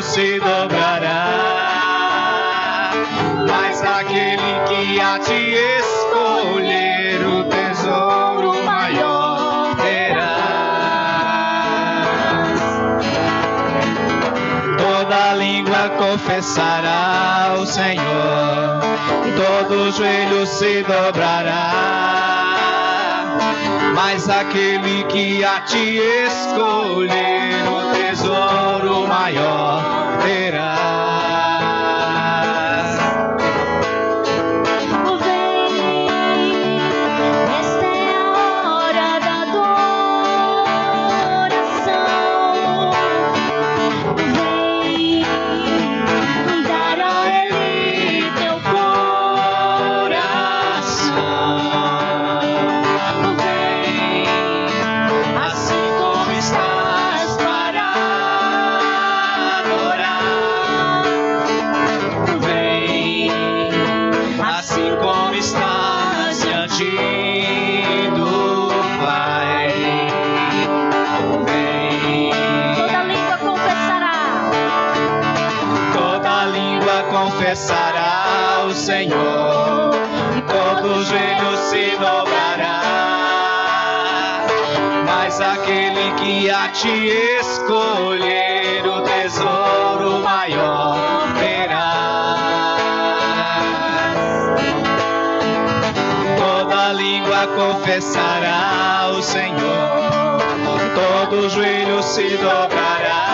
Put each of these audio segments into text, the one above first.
se dobrará, mas aquele que a ti escolher o tesouro maior terá. Toda língua confessará o Senhor, e todo joelho se dobrará, mas aquele que a ti escolher o tesouro maior terá. Confessará o Senhor, e todo joelho se dobrará, mas aquele que a ti escolher o tesouro maior terá. Toda língua confessará o Senhor, todo joelho se dobrará,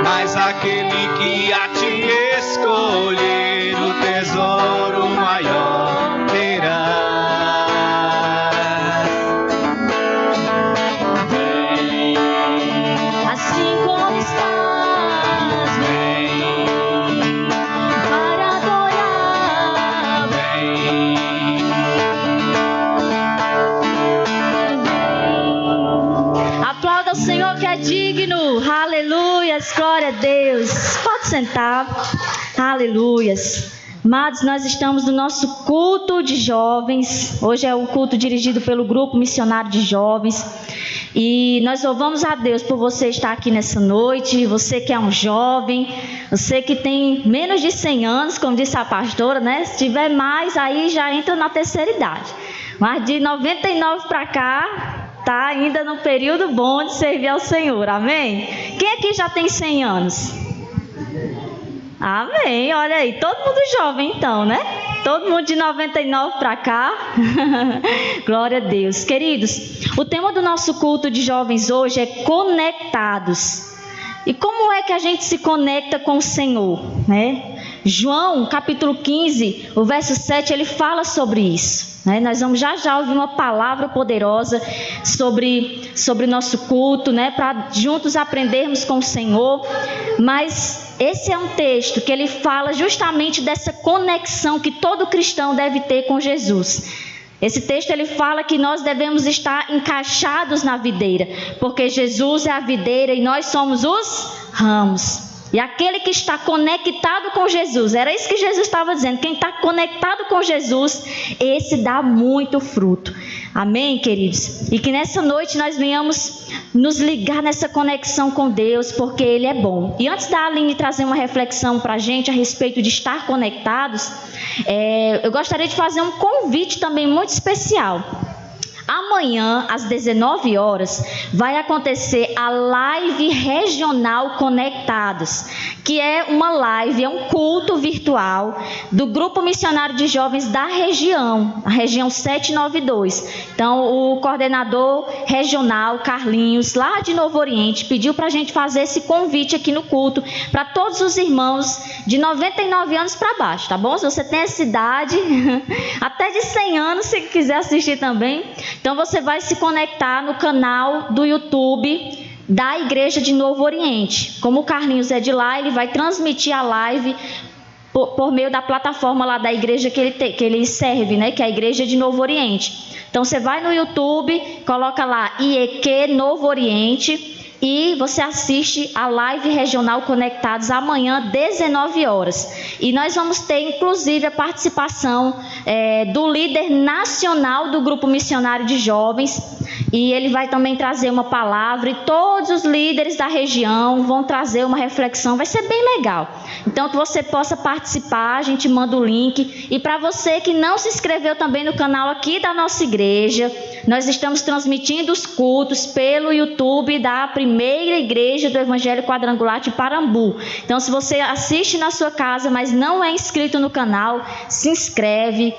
mas aquele que a ti escolher o tesouro maior terá. Vem, assim como estás, vem, para adorar, vem. Aplauda o Senhor que é digno, aleluias, glória a Deus. Pode sentar, aleluias. Amados, nós estamos no nosso culto de jovens. Hoje é o culto dirigido pelo Grupo Missionário de Jovens. E nós louvamos a Deus por você estar aqui nessa noite. Você que é um jovem, você que tem menos de 100 anos, como disse a pastora, né? Se tiver mais, aí já entra na terceira idade. Mas de 99 para cá, está ainda no período bom de servir ao Senhor, amém? Quem aqui já tem 100 anos? Amém, olha aí, todo mundo jovem então, né? Todo mundo de 99 para cá. Glória a Deus. Queridos, o tema do nosso culto de jovens hoje é conectados. E como é que a gente se conecta com o Senhor, né? João, capítulo 15, o verso 7, ele fala sobre isso. Nós vamos já ouvir uma palavra poderosa sobre nosso culto, né? Para juntos aprendermos com o Senhor. Mas esse é um texto que ele fala justamente dessa conexão que todo cristão deve ter com Jesus. Esse texto ele fala que nós devemos estar encaixados na videira, porque Jesus é a videira e nós somos os ramos. E aquele que está conectado com Jesus, era isso que Jesus estava dizendo, quem está conectado com Jesus, esse dá muito fruto. Amém, queridos? E que nessa noite nós venhamos nos ligar nessa conexão com Deus, porque Ele é bom. E antes da Aline trazer uma reflexão para a gente a respeito de estar conectados, eu gostaria de fazer um convite também muito especial. Amanhã, às 19 horas, vai acontecer a live regional Conectados, que é uma live, é um culto virtual do Grupo Missionário de Jovens da região, a região 792. Então, o coordenador regional, Carlinhos, lá de Novo Oriente, pediu para a gente fazer esse convite aqui no culto, para todos os irmãos de 99 anos para baixo, tá bom? Se você tem essa idade, até de 100 anos, se quiser assistir também. Então você vai se conectar no canal do YouTube da Igreja de Novo Oriente. Como o Carlinhos é de lá, ele vai transmitir a live por meio da plataforma lá da igreja que ele serve, né? Que é a Igreja de Novo Oriente. Então você vai no YouTube, coloca lá IEQ Novo Oriente, E você assiste a live regional Conectados amanhã, 19 horas. E nós vamos ter, inclusive, a participação do líder nacional do Grupo Missionário de Jovens. E ele vai também trazer uma palavra. E todos os líderes da região vão trazer uma reflexão. Vai ser bem legal. Então, que você possa participar, a gente manda o link. E para você que não se inscreveu também no canal aqui da nossa igreja, nós estamos transmitindo os cultos pelo YouTube da Primeira Igreja do Evangelho Quadrangular de Parambu. Então, se você assiste na sua casa, mas não é inscrito no canal, se inscreve,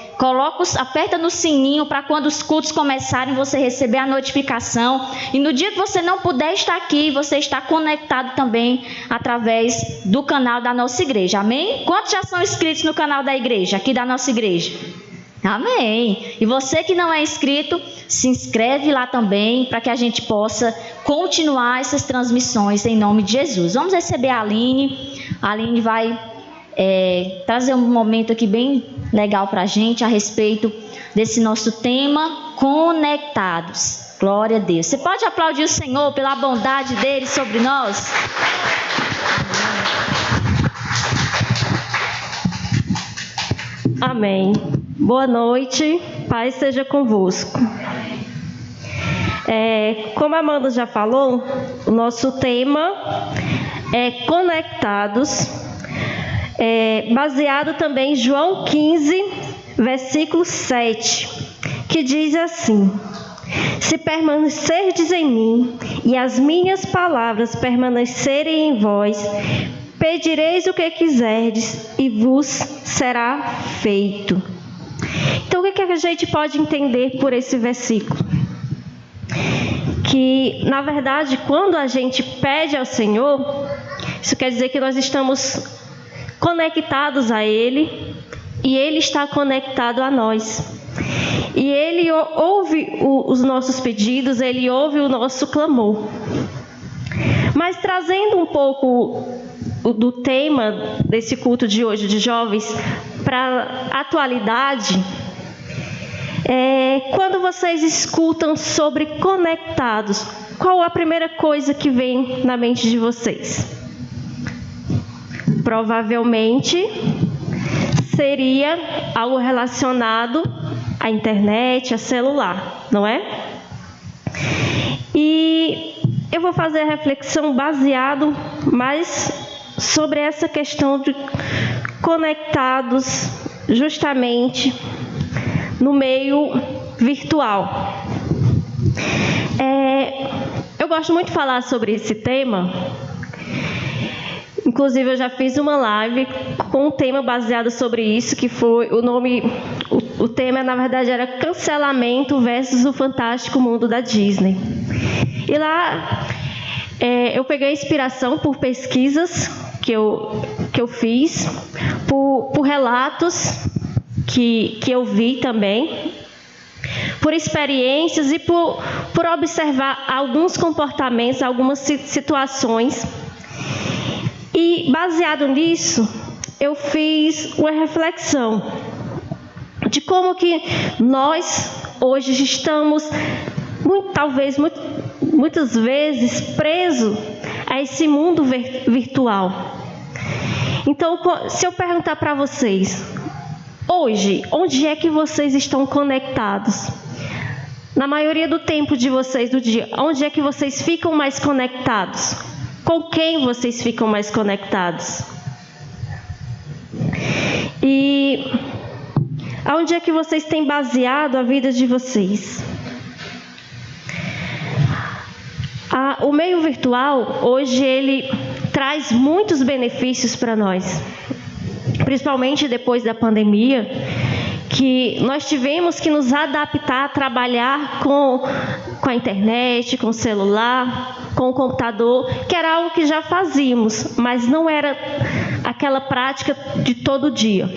aperta no sininho para quando os cultos começarem você receber a notificação. E no dia que você não puder estar aqui, você está conectado também através do canal da nossa igreja. Amém? Quantos já são inscritos no canal da igreja, aqui da nossa igreja? Amém. E você que não é inscrito, se inscreve lá também para que a gente possa continuar essas transmissões em nome de Jesus. Vamos receber a Aline. A Aline vai trazer um momento aqui bem legal para a gente a respeito desse nosso tema, conectados. Glória a Deus. Você pode aplaudir o Senhor pela bondade dele sobre nós? Amém. Boa noite, paz seja convosco. Como a Amanda já falou, o nosso tema é Conectados, baseado também em João 15, versículo 7, que diz assim: se permanecerdes em mim e as minhas palavras permanecerem em vós, pedireis o que quiserdes e vos será feito. Então, o que a gente pode entender por esse versículo? Que, na verdade, quando a gente pede ao Senhor, isso quer dizer que nós estamos conectados a Ele e Ele está conectado a nós. E Ele ouve os nossos pedidos, Ele ouve o nosso clamor. Mas trazendo um pouco do tema desse culto de hoje de jovens para a atualidade, quando vocês escutam sobre conectados, qual a primeira coisa que vem na mente de vocês? Provavelmente seria algo relacionado à internet, a celular, não é? E eu vou fazer a reflexão baseado mais sobre essa questão de conectados justamente no meio virtual. Eu gosto muito de falar sobre esse tema. Inclusive, eu já fiz uma live com um tema baseado sobre isso, que foi o tema, na verdade, era Cancelamento versus o Fantástico Mundo da Disney. E lá eu peguei inspiração por pesquisas que eu fiz, por relatos que eu vi também, por experiências e por observar alguns comportamentos, algumas situações. E, baseado nisso, eu fiz uma reflexão de como que nós, hoje, estamos, muitas vezes, presos a esse mundo virtual. Então, se eu perguntar para vocês, hoje, onde é que vocês estão conectados? Na maioria do tempo de vocês, do dia, onde é que vocês ficam mais conectados? Com quem vocês ficam mais conectados? E aonde é que vocês têm baseado a vida de vocês? O meio virtual, hoje, ele traz muitos benefícios para nós, principalmente depois da pandemia, que nós tivemos que nos adaptar a trabalhar com a internet, com o celular, com o computador, que era algo que já fazíamos, mas não era aquela prática de todo dia.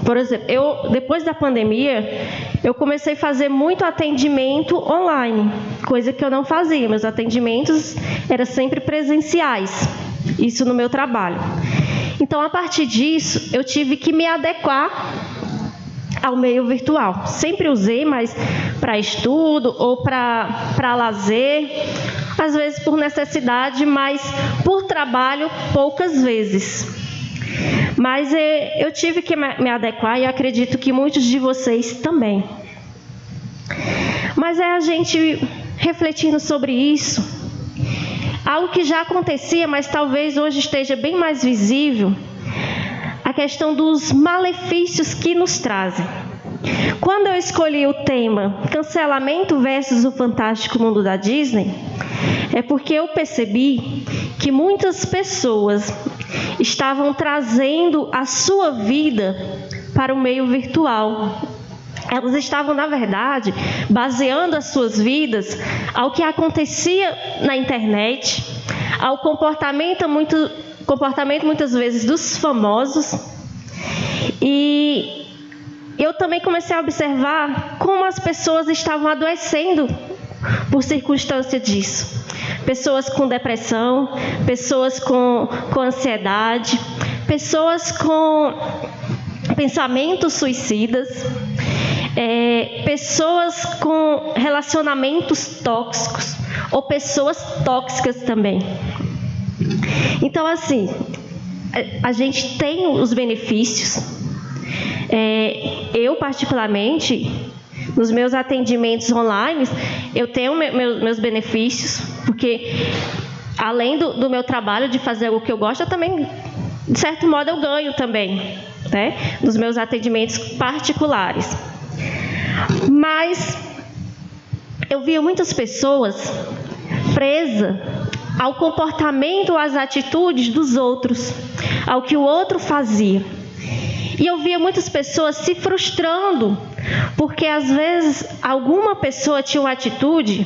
Por exemplo, depois da pandemia, eu comecei a fazer muito atendimento online, coisa que eu não fazia. Meus atendimentos eram sempre presenciais, isso no meu trabalho. Então, a partir disso, eu tive que me adequar ao meio virtual. Sempre usei, mas para estudo ou para lazer, às vezes por necessidade, mas por trabalho, poucas vezes. Mas eu tive que me adequar e eu acredito que muitos de vocês também. Mas é a gente refletindo sobre isso, algo que já acontecia, mas talvez hoje esteja bem mais visível, a questão dos malefícios que nos trazem. Quando eu escolhi o tema Cancelamento versus o Fantástico Mundo da Disney, é porque eu percebi que muitas pessoas estavam trazendo a sua vida para o meio virtual. Elas estavam, na verdade, baseando as suas vidas ao que acontecia na internet, ao comportamento muitas vezes dos famosos. E eu também comecei a observar como as pessoas estavam adoecendo por circunstância disso. Pessoas com depressão, pessoas com ansiedade, pessoas com pensamentos suicidas, pessoas com relacionamentos tóxicos ou pessoas tóxicas também. Então, assim, a gente tem os benefícios. Eu, particularmente, nos meus atendimentos online, eu tenho meus benefícios, porque além do meu trabalho de fazer o que eu gosto, eu também, de certo modo, eu ganho também, né, nos meus atendimentos particulares. Mas eu via muitas pessoas presas ao comportamento, às atitudes dos outros, ao que o outro fazia. E eu via muitas pessoas se frustrando, porque às vezes alguma pessoa tinha uma atitude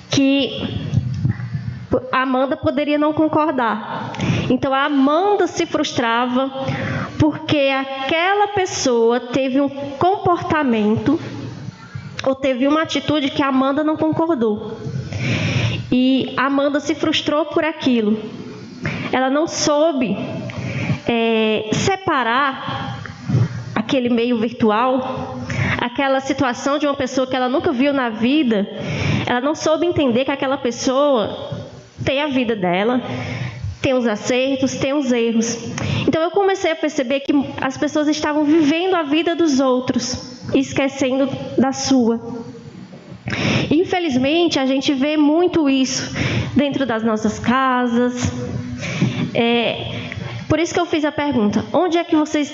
que a Amanda poderia não concordar. Então a Amanda se frustrava porque aquela pessoa teve um comportamento ou teve uma atitude que a Amanda não concordou. E a Amanda se frustrou por aquilo. Ela não soube separar aquele meio virtual, aquela situação de uma pessoa que ela nunca viu na vida. Ela não soube entender que aquela pessoa tem a vida dela, tem os acertos, tem os erros. Então eu comecei a perceber que as pessoas estavam vivendo a vida dos outros e esquecendo da sua. Infelizmente, a gente vê muito isso dentro das nossas casas. Por isso que eu fiz a pergunta: onde é que vocês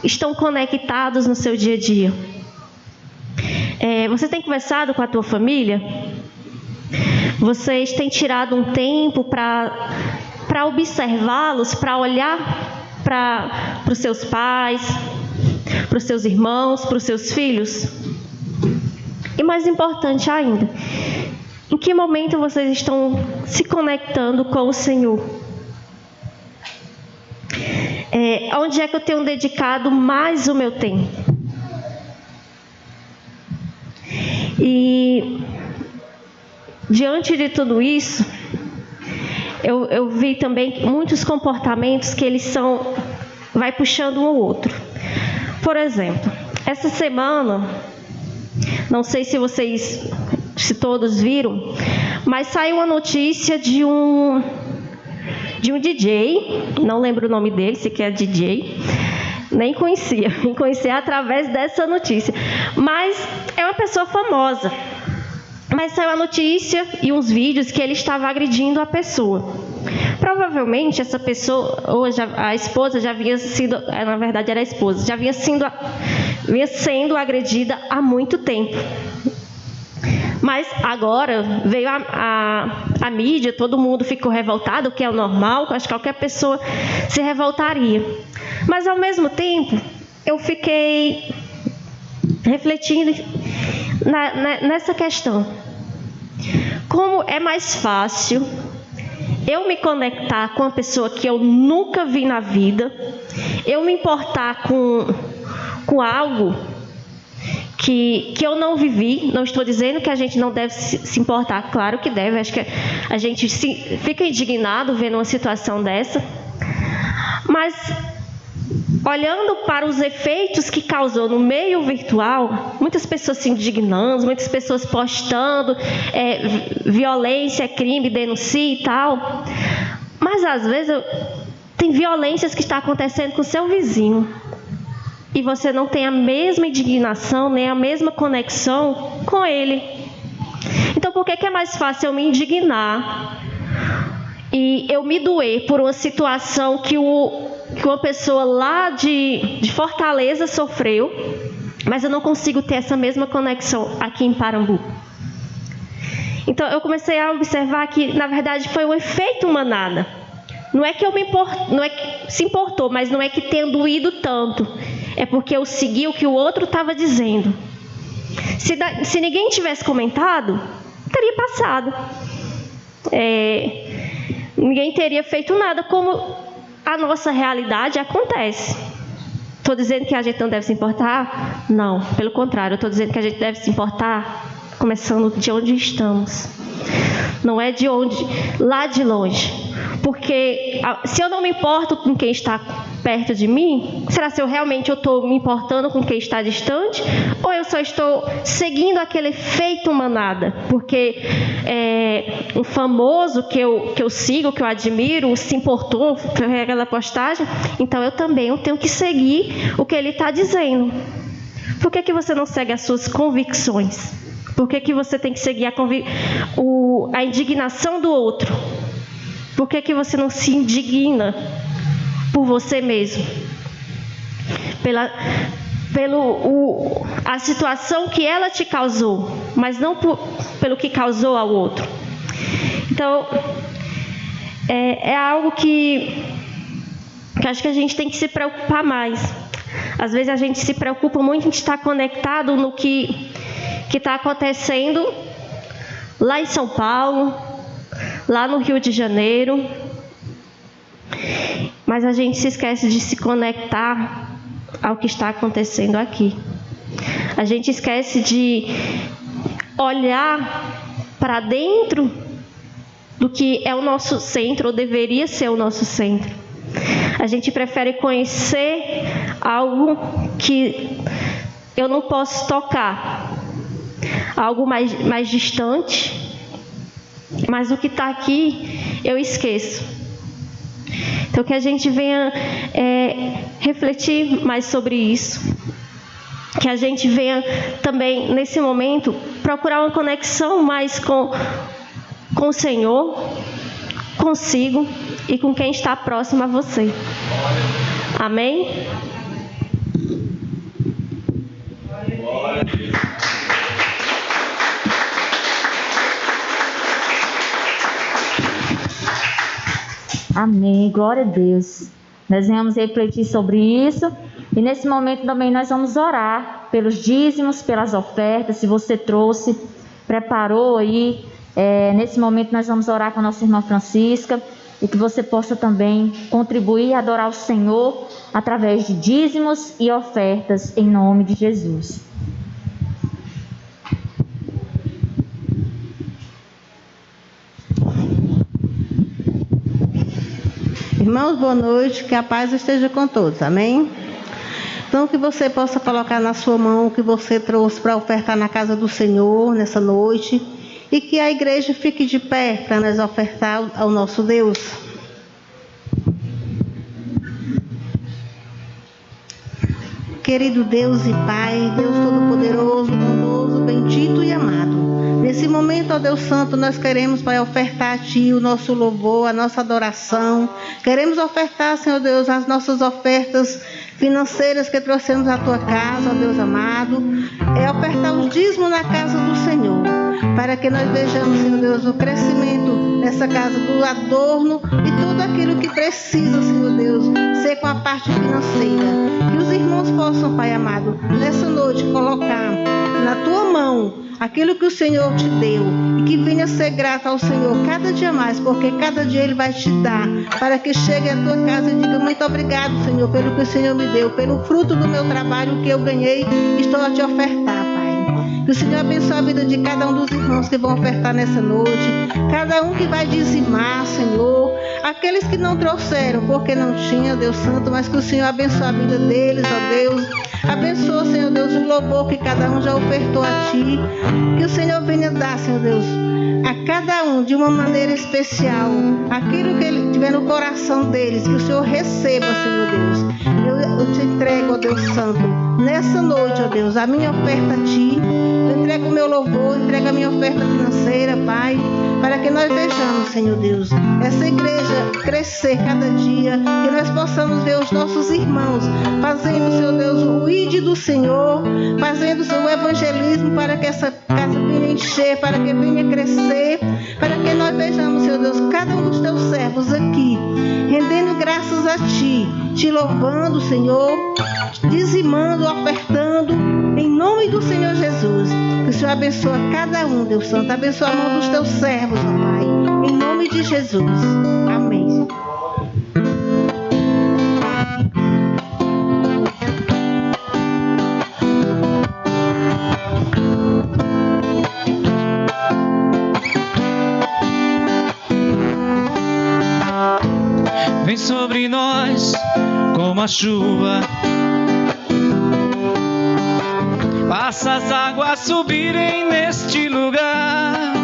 estão conectados no seu dia a dia? Você tem conversado com a tua família? Vocês têm tirado um tempo para observá-los, para olhar para os seus pais, para os seus irmãos, para os seus filhos? E mais importante ainda, em que momento vocês estão se conectando com o Senhor? Onde é que eu tenho dedicado mais o meu tempo? E diante de tudo isso, eu vi também muitos comportamentos que eles vai puxando um ao outro. Por exemplo, essa semana, não sei se todos viram, mas saiu uma notícia de um DJ, não lembro o nome dele, se que é DJ, nem conhecia, me conhecia através dessa notícia, mas é uma pessoa famosa. Mas saiu a notícia e uns vídeos que ele estava agredindo a pessoa. Provavelmente essa pessoa, ou a esposa já havia sido, na verdade era a esposa, já vinha sendo agredida há muito tempo. Mas agora veio a mídia, todo mundo ficou revoltado, o que é o normal, acho que qualquer pessoa se revoltaria. Mas ao mesmo tempo, eu fiquei refletindo nessa questão. Como é mais fácil eu me conectar com uma pessoa que eu nunca vi na vida, eu me importar com algo que eu não vivi. Não estou dizendo que a gente não deve se importar, claro que deve, acho que a gente fica indignado vendo uma situação dessa, mas olhando para os efeitos que causou no meio virtual, muitas pessoas se indignando, muitas pessoas postando violência, crime, denuncia e tal. Mas às vezes tem violências que está acontecendo com o seu vizinho. E você não tem a mesma indignação, nem a mesma conexão com ele. Então, por que é mais fácil eu me indignar e eu me doer por uma situação que uma pessoa lá de Fortaleza sofreu, mas eu não consigo ter essa mesma conexão aqui em Parambu? Então, eu comecei a observar que, na verdade, foi um efeito manada. Não é que não é que se importou, mas não é que tenha doído tanto. É porque eu segui o que o outro estava dizendo. Se ninguém tivesse comentado, teria passado. Ninguém teria feito nada, como a nossa realidade acontece. Estou dizendo que a gente não deve se importar? Não, pelo contrário, eu estou dizendo que a gente deve se importar começando de onde estamos. Não é lá de longe. Porque se eu não me importo com quem está perto de mim, será se eu realmente estou me importando com quem está distante? Ou eu só estou seguindo aquele efeito manada? Porque um famoso que eu sigo, que eu admiro, se importou, fez aquela postagem, então eu também tenho que seguir o que ele está dizendo. Por que você não segue as suas convicções? Por que você tem que seguir a indignação do outro? Por que você não se indigna por você mesmo? A situação que ela te causou, mas não pelo que causou ao outro. Então, é algo que acho que a gente tem que se preocupar mais. Às vezes a gente se preocupa muito em estar conectado no que está acontecendo lá em São Paulo, lá no Rio de Janeiro, mas a gente se esquece de se conectar ao que está acontecendo aqui. A gente esquece de olhar para dentro do que é o nosso centro, ou deveria ser o nosso centro. A gente prefere conhecer algo que eu não posso tocar, algo mais distante, mas o que está aqui eu esqueço. Então, que a gente venha refletir mais sobre isso. Que a gente venha também, nesse momento, procurar uma conexão mais com o Senhor, consigo e com quem está próximo a você. Amém? Amém, glória a Deus. Nós vamos refletir sobre isso e nesse momento também nós vamos orar pelos dízimos, pelas ofertas. Se você trouxe, preparou aí, nesse momento nós vamos orar com a nossa irmã Francisca e que você possa também contribuir e adorar o Senhor através de dízimos e ofertas em nome de Jesus. Irmãos, boa noite, que a paz esteja com todos, amém? Então, que você possa colocar na sua mão o que você trouxe para ofertar na casa do Senhor nessa noite e que a igreja fique de pé para nós ofertar ao nosso Deus. Querido Deus e Pai, Deus Todo-Poderoso, bondoso, bendito e amado. Nesse momento, ó Deus Santo, nós queremos, Pai, ofertar a Ti o nosso louvor, a nossa adoração. Queremos ofertar, Senhor Deus, as nossas ofertas financeiras que trouxemos à Tua casa, ó Deus amado. É ofertar os dízimos na casa do Senhor, para que nós vejamos, Senhor Deus, o crescimento nessa casa, do adorno e tudo aquilo que precisa, Senhor Deus, ser com a parte financeira. Que os irmãos possam, Pai amado, nessa noite colocar na Tua mão aquilo que o Senhor te deu e que venha ser grato ao Senhor cada dia mais, porque cada dia Ele vai te dar, para que chegue à tua casa e diga: muito obrigado, Senhor, pelo que o Senhor me deu, pelo fruto do meu trabalho que eu ganhei, estou a te ofertar, Pai. Que o Senhor abençoe a vida de cada um dos irmãos que vão ofertar nessa noite. Cada um que vai dizimar, Senhor. Aqueles que não trouxeram porque não tinha, Deus Santo, mas que o Senhor abençoe a vida deles, ó Deus. Abençoa, Senhor Deus, o louvor que cada um já ofertou a Ti. Que o Senhor venha dar, Senhor Deus, a cada um de uma maneira especial aquilo que Ele tiver no coração deles, que o Senhor receba, Senhor Deus. Eu te entrego, ó Deus Santo, nessa noite, ó Deus, a minha oferta a Ti. Eu entrego o meu louvor, entrego a minha oferta financeira, Pai, para que nós vejamos, Senhor Deus, essa igreja crescer cada dia, que nós possamos ver os nossos irmãos fazendo, Senhor Deus, o ID do Senhor, fazendo o evangelismo para que essa casa venha encher, para que venha crescer, para que nós vejamos, Senhor Deus, cada um dos Teus servos aqui, rendendo graças a Ti, Te louvando, Senhor, dizimando, ofertando, em nome do Senhor Jesus. Que o Senhor abençoe cada um, Deus Santo, abençoa a mão dos Teus servos, ó Pai, em nome de Jesus. Amém. Vem sobre nós como a chuva, faça as águas subirem neste lugar,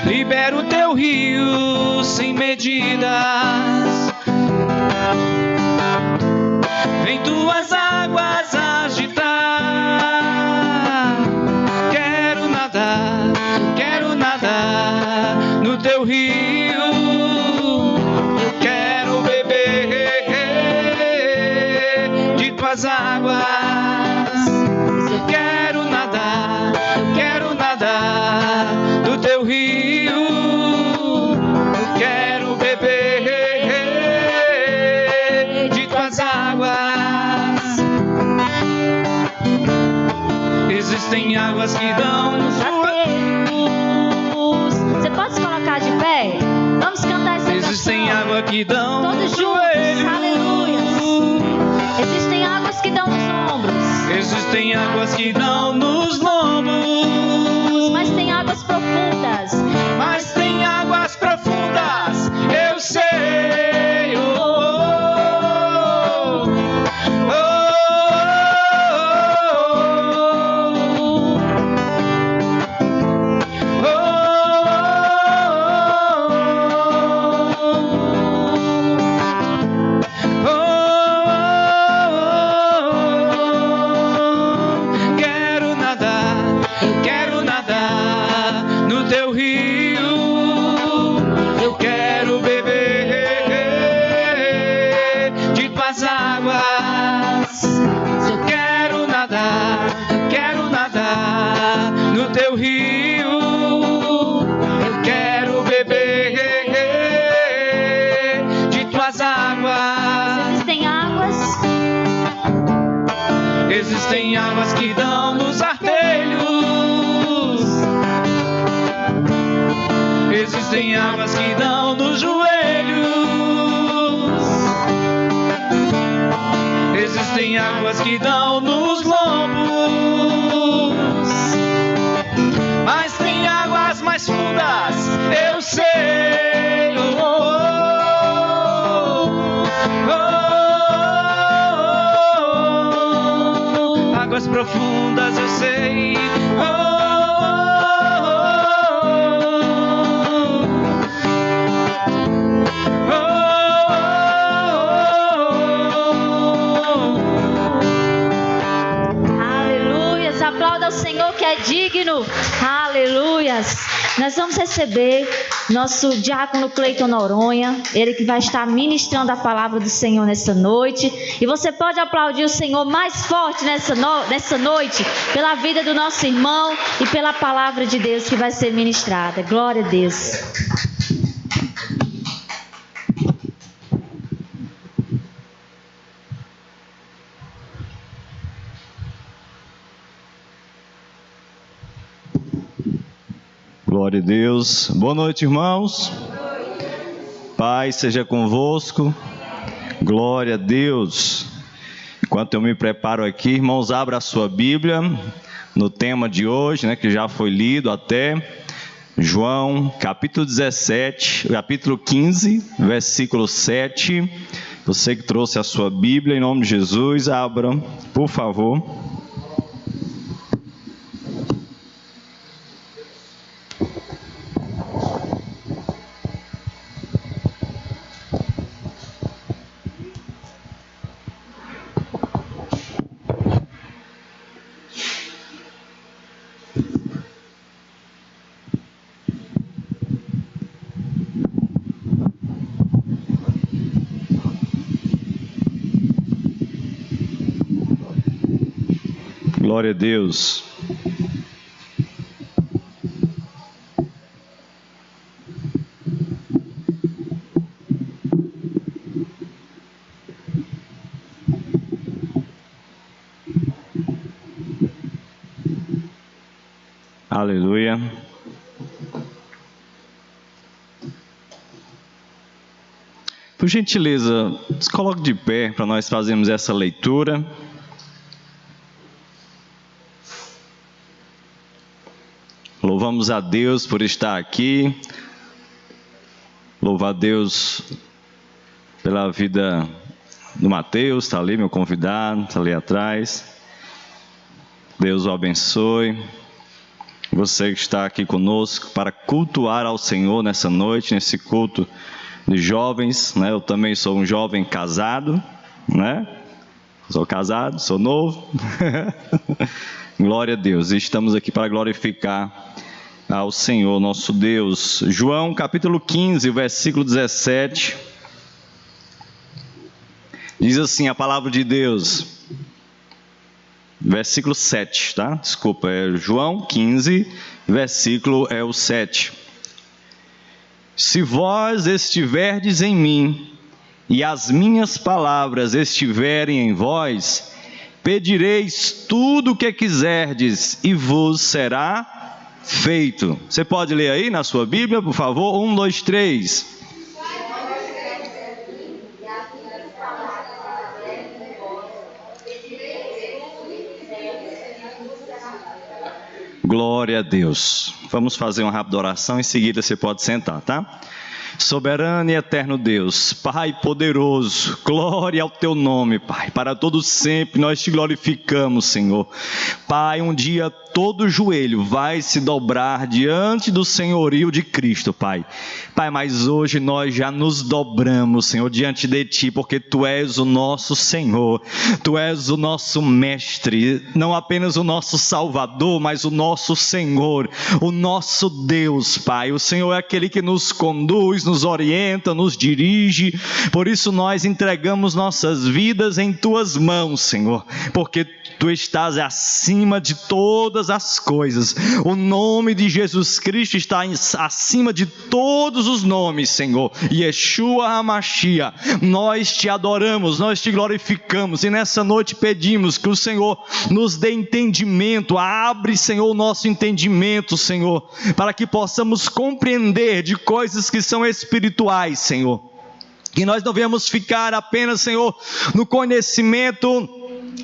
libera o Teu rio sem medidas, vem Tuas águas agitar. Quero nadar no Teu rio, eu quero beber de Tuas águas. Eu quero nadar no Teu rio, eu quero beber de Tuas águas. Existem águas que dão nos joelhos. Você pode se colocar de pé? Vamos cantar essa canção. Existem águas que dão todos nos juntos. joelhos. Aleluia. Existem águas que dão nos ombros. Existem águas que dão nos lombos. Mas tem águas profundas. Mas tem águas profundas, eu sei. Teu rio, eu quero beber de Tuas águas. Existem águas que dão nos artelhos. Existem águas que dão nos joelhos. Existem águas que dão nos lombos. Mas tem águas mais fundas, eu sei. Águas profundas, eu sei. Aleluias, aplauda ao Senhor que é digno. Aleluias. Nós vamos receber nosso diácono Cleiton Noronha, ele que vai estar ministrando a palavra do Senhor nessa noite. E você pode aplaudir o Senhor mais forte nessa noite, pela vida do nosso irmão e pela palavra de Deus que vai ser ministrada. Glória a Deus. Glória a Deus. Boa noite, irmãos. Paz seja convosco. Glória a Deus. Enquanto eu me preparo aqui, irmãos, abra a sua Bíblia no tema de hoje, né, que já foi lido até João, capítulo 17, capítulo 15, versículo 7. Você que trouxe a sua Bíblia, em nome de Jesus, abra, por favor. Glória a Deus. Aleluia. Por gentileza, se coloque de pé para nós fazermos essa leitura. Louvamos a Deus por estar aqui. Louvo a Deus pela vida do Mateus, está ali meu convidado, está ali atrás. Deus o abençoe. Você que está aqui conosco para cultuar ao Senhor nessa noite, nesse culto de jovens, né? Eu também sou um jovem casado, né? Sou casado, sou novo. Glória a Deus. Estamos aqui para glorificar ao Senhor nosso Deus. João capítulo 15, versículo 17. Diz assim a palavra de Deus. Versículo 7, tá? Desculpa, é João 15, versículo é o 7. Se vós estiverdes em mim, e as minhas palavras estiverem em vós, pedireis tudo o que quiserdes, e vos será feito. Você pode ler aí na sua Bíblia, por favor? 1, 2, 3. Glória a Deus. Vamos fazer uma rápida oração, em seguida você pode sentar, tá? Soberano e eterno Deus, Pai poderoso, glória ao Teu nome, Pai, para todos sempre nós Te glorificamos, Senhor. Pai, um dia todo joelho vai se dobrar diante do senhorio de Cristo, Pai. Pai, mas hoje nós já nos dobramos, Senhor, diante de Ti, porque Tu és o nosso Senhor, Tu és o nosso Mestre, não apenas o nosso Salvador, mas o nosso Senhor, o nosso Deus, Pai. O Senhor é aquele que nos conduz, nos orienta, nos dirige. Por isso nós entregamos nossas vidas em Tuas mãos, Senhor, porque Tu estás acima de todas as coisas. O nome de Jesus Cristo está acima de todos os nomes, Senhor. Yeshua HaMashiach, nós Te adoramos, nós Te glorificamos, e nessa noite pedimos que o Senhor nos dê entendimento. Abre, Senhor, o nosso entendimento, Senhor, para que possamos compreender de coisas que são espirituais, Senhor. Que nós não venhamos ficar apenas, Senhor, no conhecimento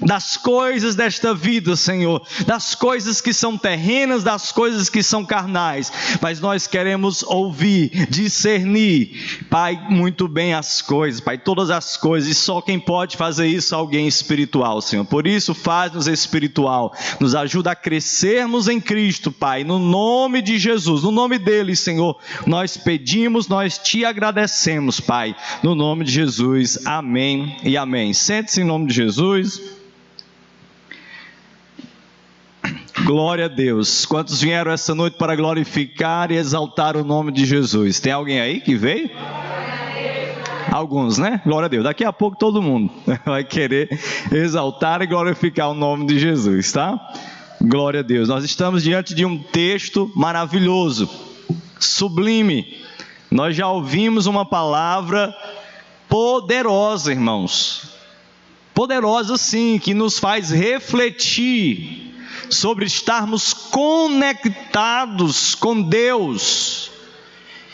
das coisas desta vida, Senhor, das coisas que são terrenas, das coisas que são carnais, mas nós queremos ouvir, discernir, Pai, muito bem as coisas, Pai, todas as coisas, e só quem pode fazer isso é alguém espiritual, Senhor. Por isso, faz-nos espiritual, nos ajuda a crescermos em Cristo, Pai, no nome de Jesus, no nome dele, Senhor, nós pedimos, nós Te agradecemos, Pai, no nome de Jesus, amém e amém. Sente-se em nome de Jesus. Glória a Deus. Quantos vieram essa noite para glorificar e exaltar o nome de Jesus? Tem alguém aí que veio? Alguns, né? Glória a Deus. Daqui a pouco todo mundo vai querer exaltar e glorificar o nome de Jesus, tá? Glória a Deus. Nós estamos diante de um texto maravilhoso, sublime. Nós já ouvimos uma palavra poderosa, irmãos. Poderosa sim, que nos faz refletir sobre estarmos conectados com Deus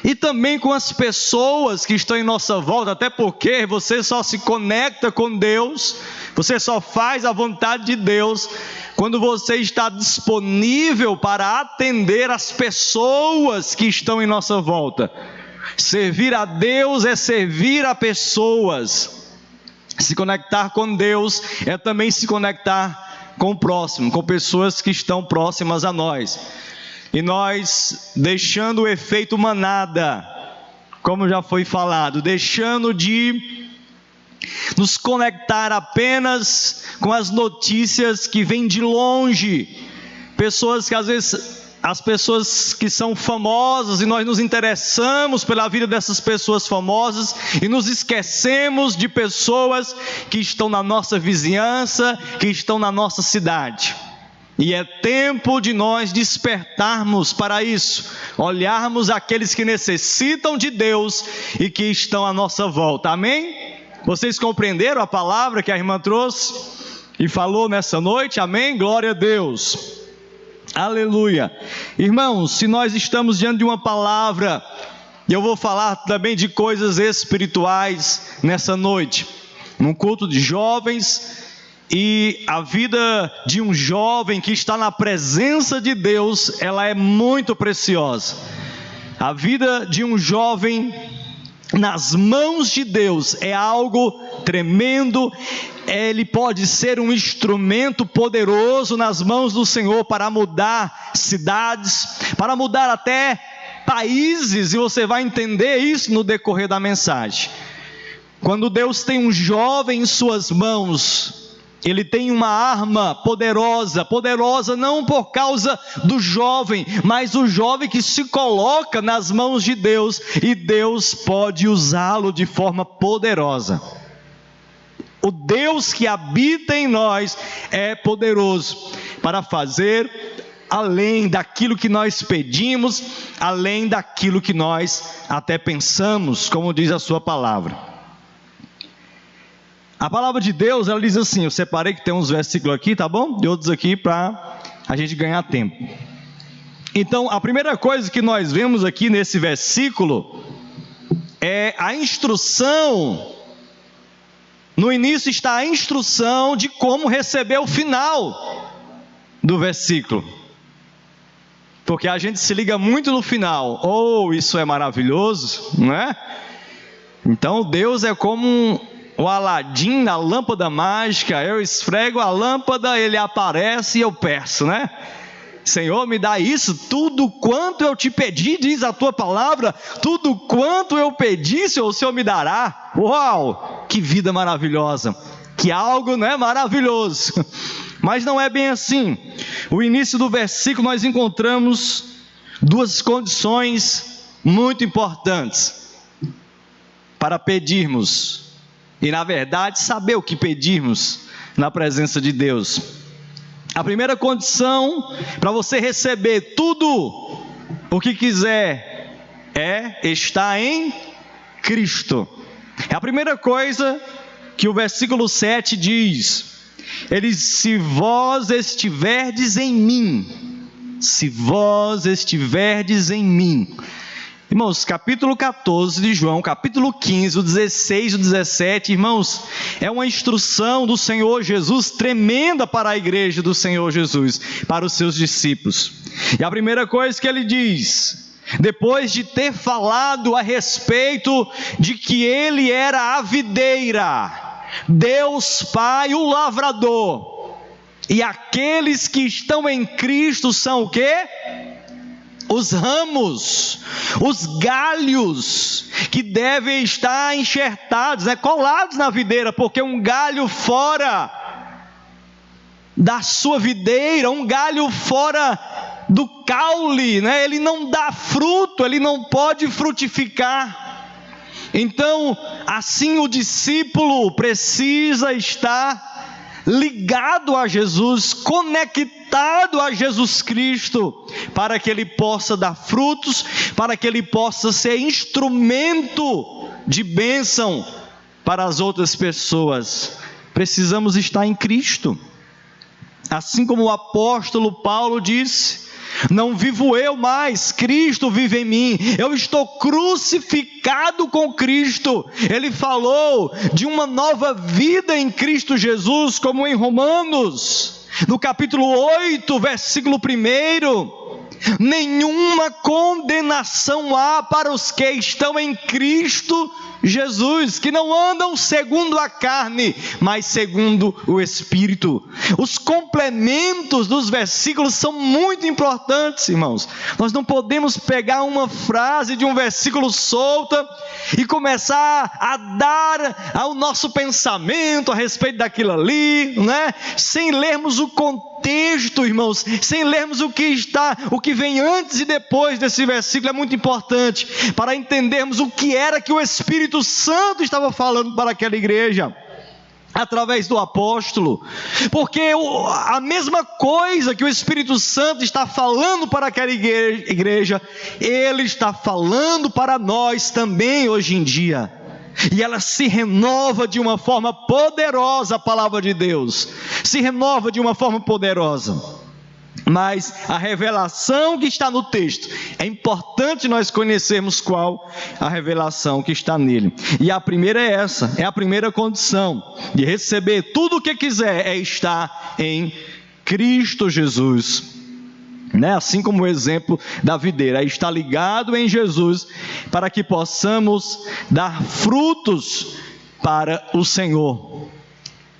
e também com as pessoas que estão em nossa volta, até porque você só se conecta com Deus Você só faz a vontade de Deus quando você está disponível para atender as pessoas que estão em nossa volta. Servir a Deus é servir a pessoas. Se conectar com Deus é também se conectar com o próximo, com pessoas que estão próximas a nós. E nós, deixando o efeito manada, como já foi falado, deixando de nos conectar apenas com as notícias que vêm de longe, pessoas que às vezes, as pessoas que são famosas, e nós nos interessamos pela vida dessas pessoas famosas, e nos esquecemos de pessoas que estão na nossa vizinhança, que estão na nossa cidade. E é tempo de nós despertarmos para isso, olharmos aqueles que necessitam de Deus e que estão à nossa volta, amém? Vocês compreenderam a palavra que a irmã trouxe e falou nessa noite? Amém? Glória a Deus. Aleluia. Irmãos, se nós estamos diante de uma palavra, e eu vou falar também de coisas espirituais nessa noite, num culto de jovens, e a vida de um jovem que está na presença de Deus, ela é muito preciosa. A vida de um jovem nas mãos de Deus é algo tremendo. Ele pode ser um instrumento poderoso nas mãos do Senhor para mudar cidades, para mudar até países, e você vai entender isso no decorrer da mensagem. Quando Deus tem um jovem em suas mãos, Ele tem uma arma poderosa, poderosa não por causa do jovem, mas o jovem que se coloca nas mãos de Deus, e Deus pode usá-lo de forma poderosa. O Deus que habita em nós é poderoso para fazer além daquilo que nós pedimos, além daquilo que nós até pensamos, como diz a sua palavra. A palavra de Deus, ela diz assim, eu separei que tem uns versículos aqui, tá bom? E outros aqui para a gente ganhar tempo. Então, a primeira coisa que nós vemos aqui nesse versículo é a instrução. No início está a instrução de como receber o final do versículo. Porque a gente se liga muito no final. Oh, isso é maravilhoso, não é? Então, Deus é como o Aladim na lâmpada mágica. Eu esfrego a lâmpada, ele aparece e eu peço, né? Senhor, me dá isso, tudo quanto eu te pedi, diz a tua palavra, tudo quanto eu pedi, Senhor, o Senhor me dará. Uau, que vida maravilhosa, que algo, né, maravilhoso. Mas não é bem assim. O início do versículo nós encontramos duas condições muito importantes para pedirmos, e na verdade saber o que pedirmos na presença de Deus. A primeira condição para você receber tudo o que quiser é estar em Cristo. É a primeira coisa que o versículo 7 diz. Ele diz: se vós estiverdes em mim, se vós estiverdes em mim. Irmãos, capítulo 14 de João, capítulo 15, o 16 e o 17, irmãos, é uma instrução do Senhor Jesus tremenda para a igreja do Senhor Jesus, para os seus discípulos. E a primeira coisa que ele diz, depois de ter falado a respeito de que ele era a videira, Deus Pai, o lavrador, e aqueles que estão em Cristo são o quê? Os ramos, os galhos que devem estar enxertados, colados na videira, porque um galho fora da sua videira, um galho fora do caule, ele não dá fruto, ele não pode frutificar. Então, assim o discípulo precisa estar ligado a Jesus, conectado a Jesus Cristo, para que ele possa dar frutos, para que ele possa ser instrumento de bênção para as outras pessoas. Precisamos estar em Cristo. Assim como o apóstolo Paulo disse, Não vivo eu mais, Cristo vive em mim. Eu estou crucificado com Cristo. Ele falou de uma nova vida em Cristo Jesus, como em Romanos, no capítulo 8, versículo 1. Nenhuma condenação há para os que estão em Cristo Jesus, que não andam segundo a carne, mas segundo o Espírito. Os complementos dos versículos são muito importantes, irmãos. Nós não podemos pegar uma frase de um versículo solta e começar a dar ao nosso pensamento a respeito daquilo ali, né? Sem lermos o contexto, irmãos, sem lermos o que vem antes e depois desse versículo. É muito importante para entendermos o que era que o Espírito Santo estava falando para aquela igreja, através do apóstolo, porque a mesma coisa que o Espírito Santo está falando para aquela igreja, ele está falando para nós também hoje em dia. E ela se renova de uma forma poderosa, a palavra de Deus se renova de uma forma poderosa. Mas a revelação que está no texto, é importante nós conhecermos qual a revelação que está nele. E a primeira é essa, é a primeira condição de receber tudo o que quiser, é estar em Cristo Jesus. Assim como o exemplo da videira, é estar ligado em Jesus, para que possamos dar frutos para o Senhor.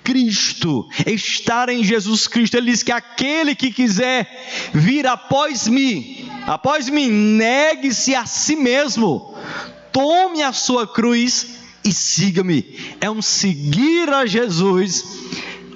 Cristo, estar em Jesus Cristo. Ele diz que aquele que quiser vir após mim, negue-se a si mesmo, tome a sua cruz e siga-me. É um seguir a Jesus,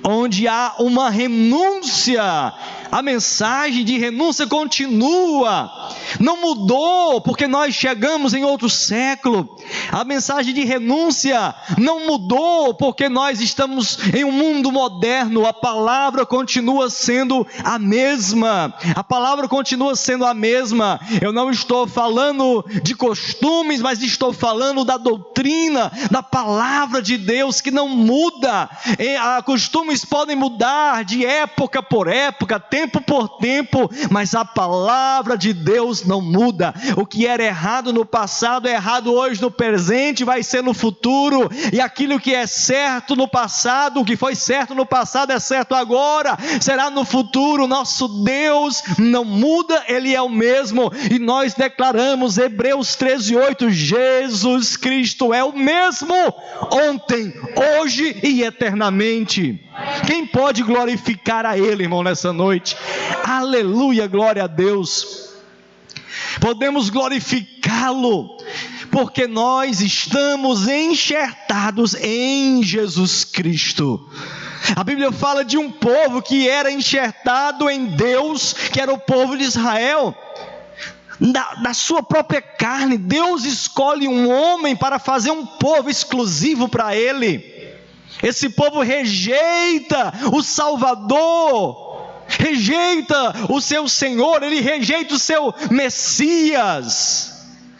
onde há uma renúncia. A mensagem de renúncia continua, não mudou porque nós chegamos em outro século. A mensagem de renúncia não mudou porque nós estamos em um mundo moderno. A palavra continua sendo a mesma. A palavra continua sendo a mesma. Eu não estou falando de costumes, mas estou falando da doutrina, da palavra de Deus, que não muda. Costumes podem mudar de época por época, tempo por tempo, mas a palavra de Deus não muda. O que era errado no passado é errado hoje no presente, vai ser no futuro. E aquilo que é certo no passado, o que foi certo no passado é certo agora, será no futuro. Nosso Deus não muda, Ele é o mesmo. E nós declaramos, Hebreus 13:8, Jesus Cristo é o mesmo, ontem, hoje e eternamente. Quem pode glorificar a Ele, irmão, nessa noite? Aleluia, glória a Deus. Podemos glorificá-lo, porque nós estamos enxertados em Jesus Cristo. A Bíblia fala de um povo que era enxertado em Deus, que era o povo de Israel. Da sua própria carne, Deus escolhe um homem para fazer um povo exclusivo para Ele. Esse povo rejeita o Salvador, rejeita o seu Senhor, ele rejeita o seu Messias.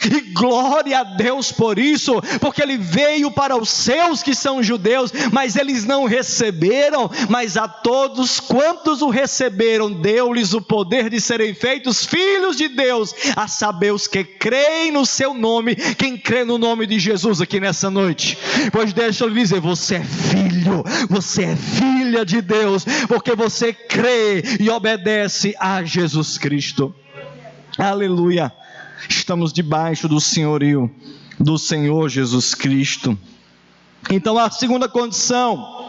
E glória a Deus por isso, porque Ele veio para os seus que são judeus, mas eles não receberam. Mas a todos quantos o receberam, deu-lhes o poder de serem feitos filhos de Deus, a saber os que creem no seu nome. Quem crê no nome de Jesus aqui nessa noite? Pois deixa eu lhe dizer, você é filho, você é filha de Deus, porque você crê e obedece a Jesus Cristo. Aleluia. Estamos debaixo do senhorio do Senhor Jesus Cristo. Então a segunda condição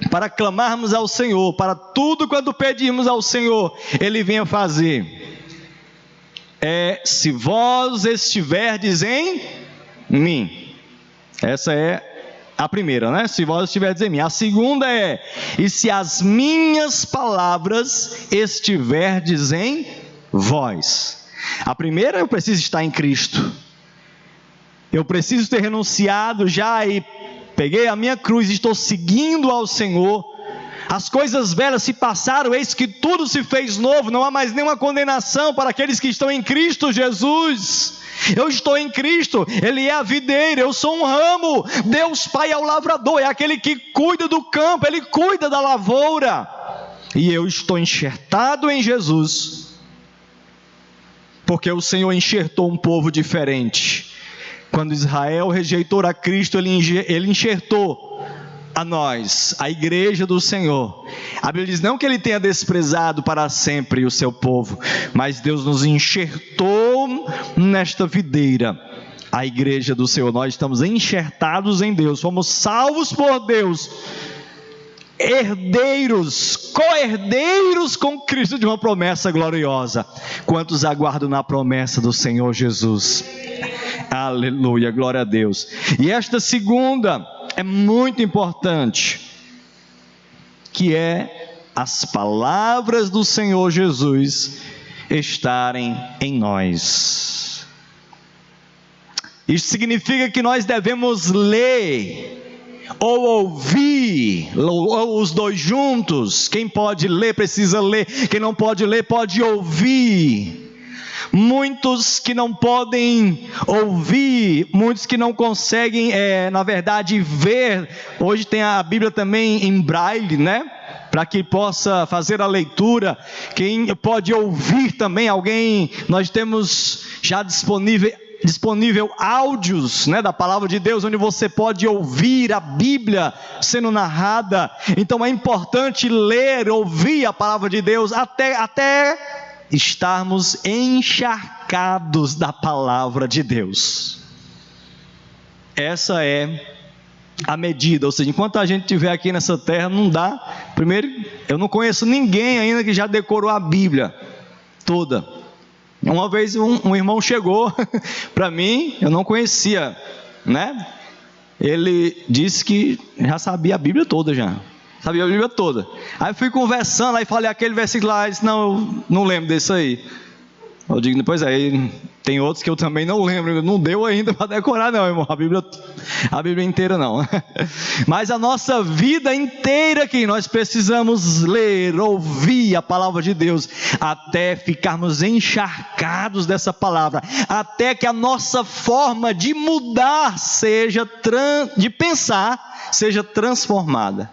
para clamarmos ao Senhor, para tudo quanto pedimos ao Senhor, Ele venha fazer, é: se vós estiverdes em mim. Essa é a primeira, né? Se vós estiverdes em mim. A segunda é: e se as minhas palavras estiverdes em vós. A primeira, eu preciso estar em Cristo. Eu preciso ter renunciado já e peguei a minha cruz e estou seguindo ao Senhor. As coisas velhas se passaram, eis que tudo se fez novo. Não há mais nenhuma condenação para aqueles que estão em Cristo Jesus. Eu estou em Cristo, Ele é a videira, eu sou um ramo. Deus Pai é o lavrador, é aquele que cuida do campo, Ele cuida da lavoura. e eu estou enxertado em Jesus, porque o Senhor enxertou um povo diferente. Quando Israel rejeitou a Cristo, Ele enxertou a nós, a igreja do Senhor. A Bíblia diz não que Ele tenha desprezado para sempre o seu povo, mas Deus nos enxertou nesta videira, a igreja do Senhor. Nós estamos enxertados em Deus, fomos salvos por Deus, herdeiros, co-herdeiros com Cristo de uma promessa gloriosa. Quantos aguardam na promessa do Senhor Jesus? Aleluia, glória a Deus. E esta segunda é muito importante, que é as palavras do Senhor Jesus estarem em nós. Isso significa que nós devemos ler ou ouvir, ou os dois juntos. Quem pode ler precisa ler, quem não pode ler pode ouvir. Muitos que não podem ouvir, muitos que não conseguem, na verdade, ver. Hoje tem a Bíblia também em braille, né? Para que possa fazer a leitura. Quem pode ouvir também, alguém, nós temos já disponível áudios, né, da palavra de Deus, onde você pode ouvir a Bíblia sendo narrada. Então é importante ler, ouvir a palavra de Deus, até estarmos encharcados da palavra de Deus. Essa é a medida. Ou seja, enquanto a gente estiver aqui nessa terra, não dá. Primeiro, eu não conheço ninguém ainda que já decorou a Bíblia toda. Uma vez um irmão chegou para mim, eu não conhecia, né? Ele disse que já sabia a Bíblia toda já. Sabia a Bíblia toda. Aí fui conversando, aí falei aquele versículo lá, disse, não, eu não lembro desse aí. Eu digo, depois aí, tem outros que eu também não lembro, não deu ainda para decorar não, irmão, a Bíblia inteira não. Mas a nossa vida inteira aqui, nós precisamos ler, ouvir a palavra de Deus, até ficarmos encharcados dessa palavra, até que a nossa forma de mudar de pensar, seja transformada.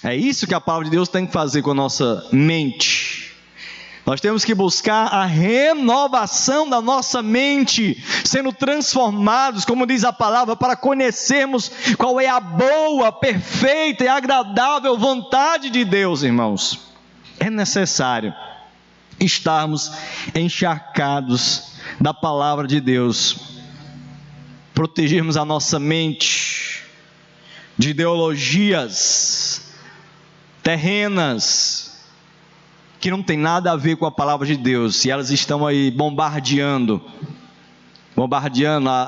É isso que a palavra de Deus tem que fazer com a nossa mente. Nós temos que buscar a renovação da nossa mente, sendo transformados, como diz a palavra, para conhecermos qual é a boa, perfeita e agradável vontade de Deus, irmãos. É necessário estarmos encharcados da palavra de Deus, protegermos a nossa mente de ideologias terrenas, que não tem nada a ver com a palavra de Deus, e elas estão aí bombardeando,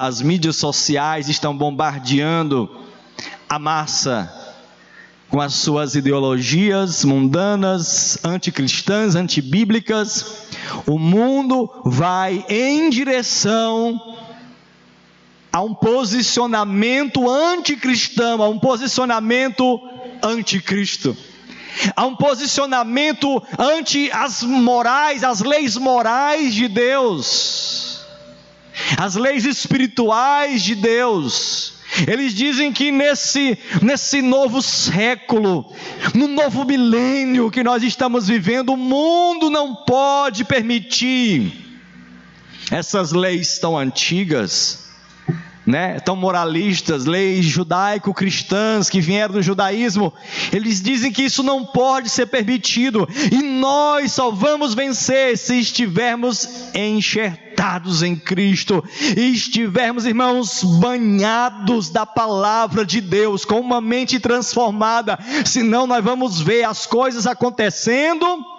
as mídias sociais estão bombardeando a massa com as suas ideologias mundanas, anticristãs, antibíblicas. O mundo vai em direção a um posicionamento anticristão, a um posicionamento anticristo. Há um posicionamento ante as leis morais de Deus, as leis espirituais de Deus. Eles dizem que nesse novo século, no novo milênio que nós estamos vivendo, o mundo não pode permitir essas leis tão antigas, né, tão moralistas, leis judaico-cristãs que vieram do judaísmo. Eles dizem que isso não pode ser permitido, e nós só vamos vencer se estivermos enxertados em Cristo, e estivermos, irmãos, banhados da palavra de Deus, com uma mente transformada. Senão nós vamos ver as coisas acontecendo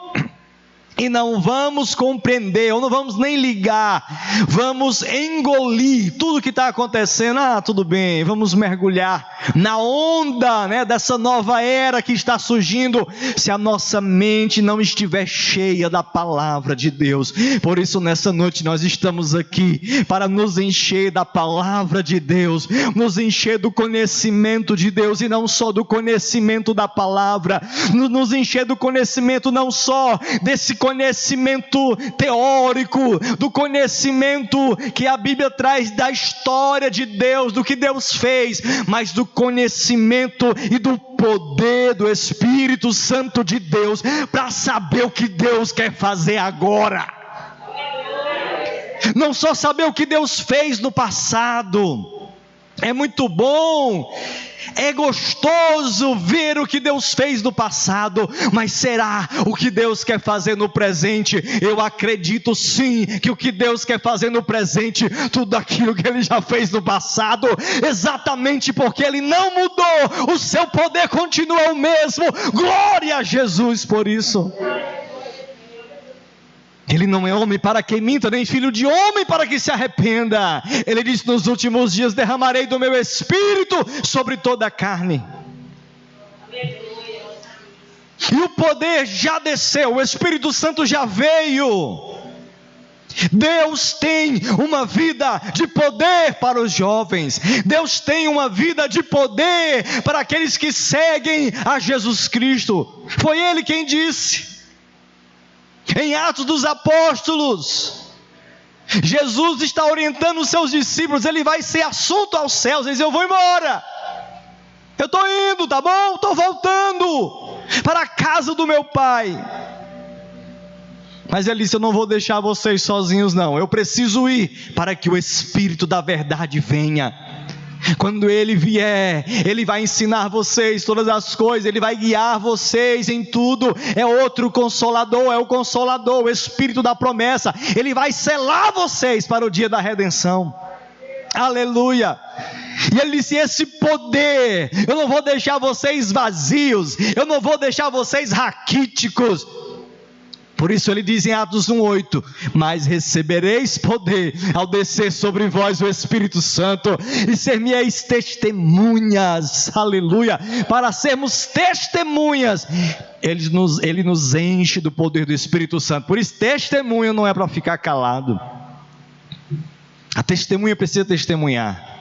e não vamos compreender, ou não vamos nem ligar, vamos engolir tudo que está acontecendo. Tudo bem, vamos mergulhar na onda, né, dessa nova era que está surgindo, se a nossa mente não estiver cheia da palavra de Deus. Por isso nessa noite nós estamos aqui, para nos encher da palavra de Deus, nos encher do conhecimento de Deus, e não só do conhecimento da palavra, nos encher do conhecimento não só desse conhecimento teórico, do conhecimento que a Bíblia traz da história de Deus, do que Deus fez, mas do conhecimento e do poder do Espírito Santo de Deus, para saber o que Deus quer fazer agora. Não só saber o que Deus fez no passado. É muito bom, é gostoso ver o que Deus fez no passado, mas será o que Deus quer fazer no presente? Eu acredito sim que o que Deus quer fazer no presente, tudo aquilo que Ele já fez no passado, exatamente porque Ele não mudou, o seu poder continua o mesmo. Glória a Jesus por isso. Ele não é homem para que minta, nem filho de homem para que se arrependa. Ele disse: nos últimos dias derramarei do meu espírito sobre toda a carne. E o poder já desceu, o Espírito Santo já veio. Deus tem uma vida de poder para os jovens. Deus tem uma vida de poder para aqueles que seguem a Jesus Cristo. Foi Ele quem disse. Em Atos dos Apóstolos, Jesus está orientando os seus discípulos. Ele vai ser assunto aos céus. Ele diz: eu vou embora, eu estou indo, tá bom? Estou voltando para a casa do meu Pai. Mas Ele disse: eu não vou deixar vocês sozinhos não, eu preciso ir para que o Espírito da verdade venha. Quando Ele vier, Ele vai ensinar vocês todas as coisas, Ele vai guiar vocês em tudo. É outro Consolador, é o Consolador, o Espírito da promessa. Ele vai selar vocês para o dia da redenção. Aleluia. E Ele disse: esse poder, eu não vou deixar vocês vazios, eu não vou deixar vocês raquíticos. Por isso Ele diz em Atos 1:8: mas recebereis poder ao descer sobre vós o Espírito Santo, e ser-me-eis testemunhas. Aleluia. Para sermos testemunhas, Ele nos enche do poder do Espírito Santo. Por isso, testemunho não é para ficar calado. A testemunha precisa testemunhar.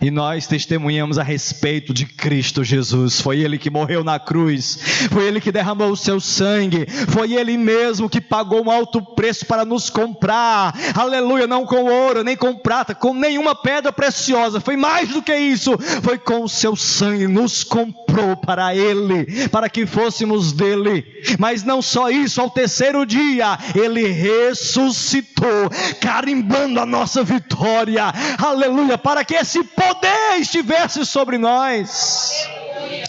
E nós testemunhamos a respeito de Cristo Jesus. Foi Ele que morreu na cruz, foi Ele que derramou o seu sangue, foi Ele mesmo que pagou um alto preço para nos comprar. Aleluia. Não com ouro, nem com prata, com nenhuma pedra preciosa. Foi mais do que isso, foi com o seu sangue. Nos comprou para Ele, para que fôssemos dele. Mas não só isso, ao terceiro dia Ele ressuscitou, carimbando a nossa vitória. Aleluia. Para que esse poder estivesse sobre nós.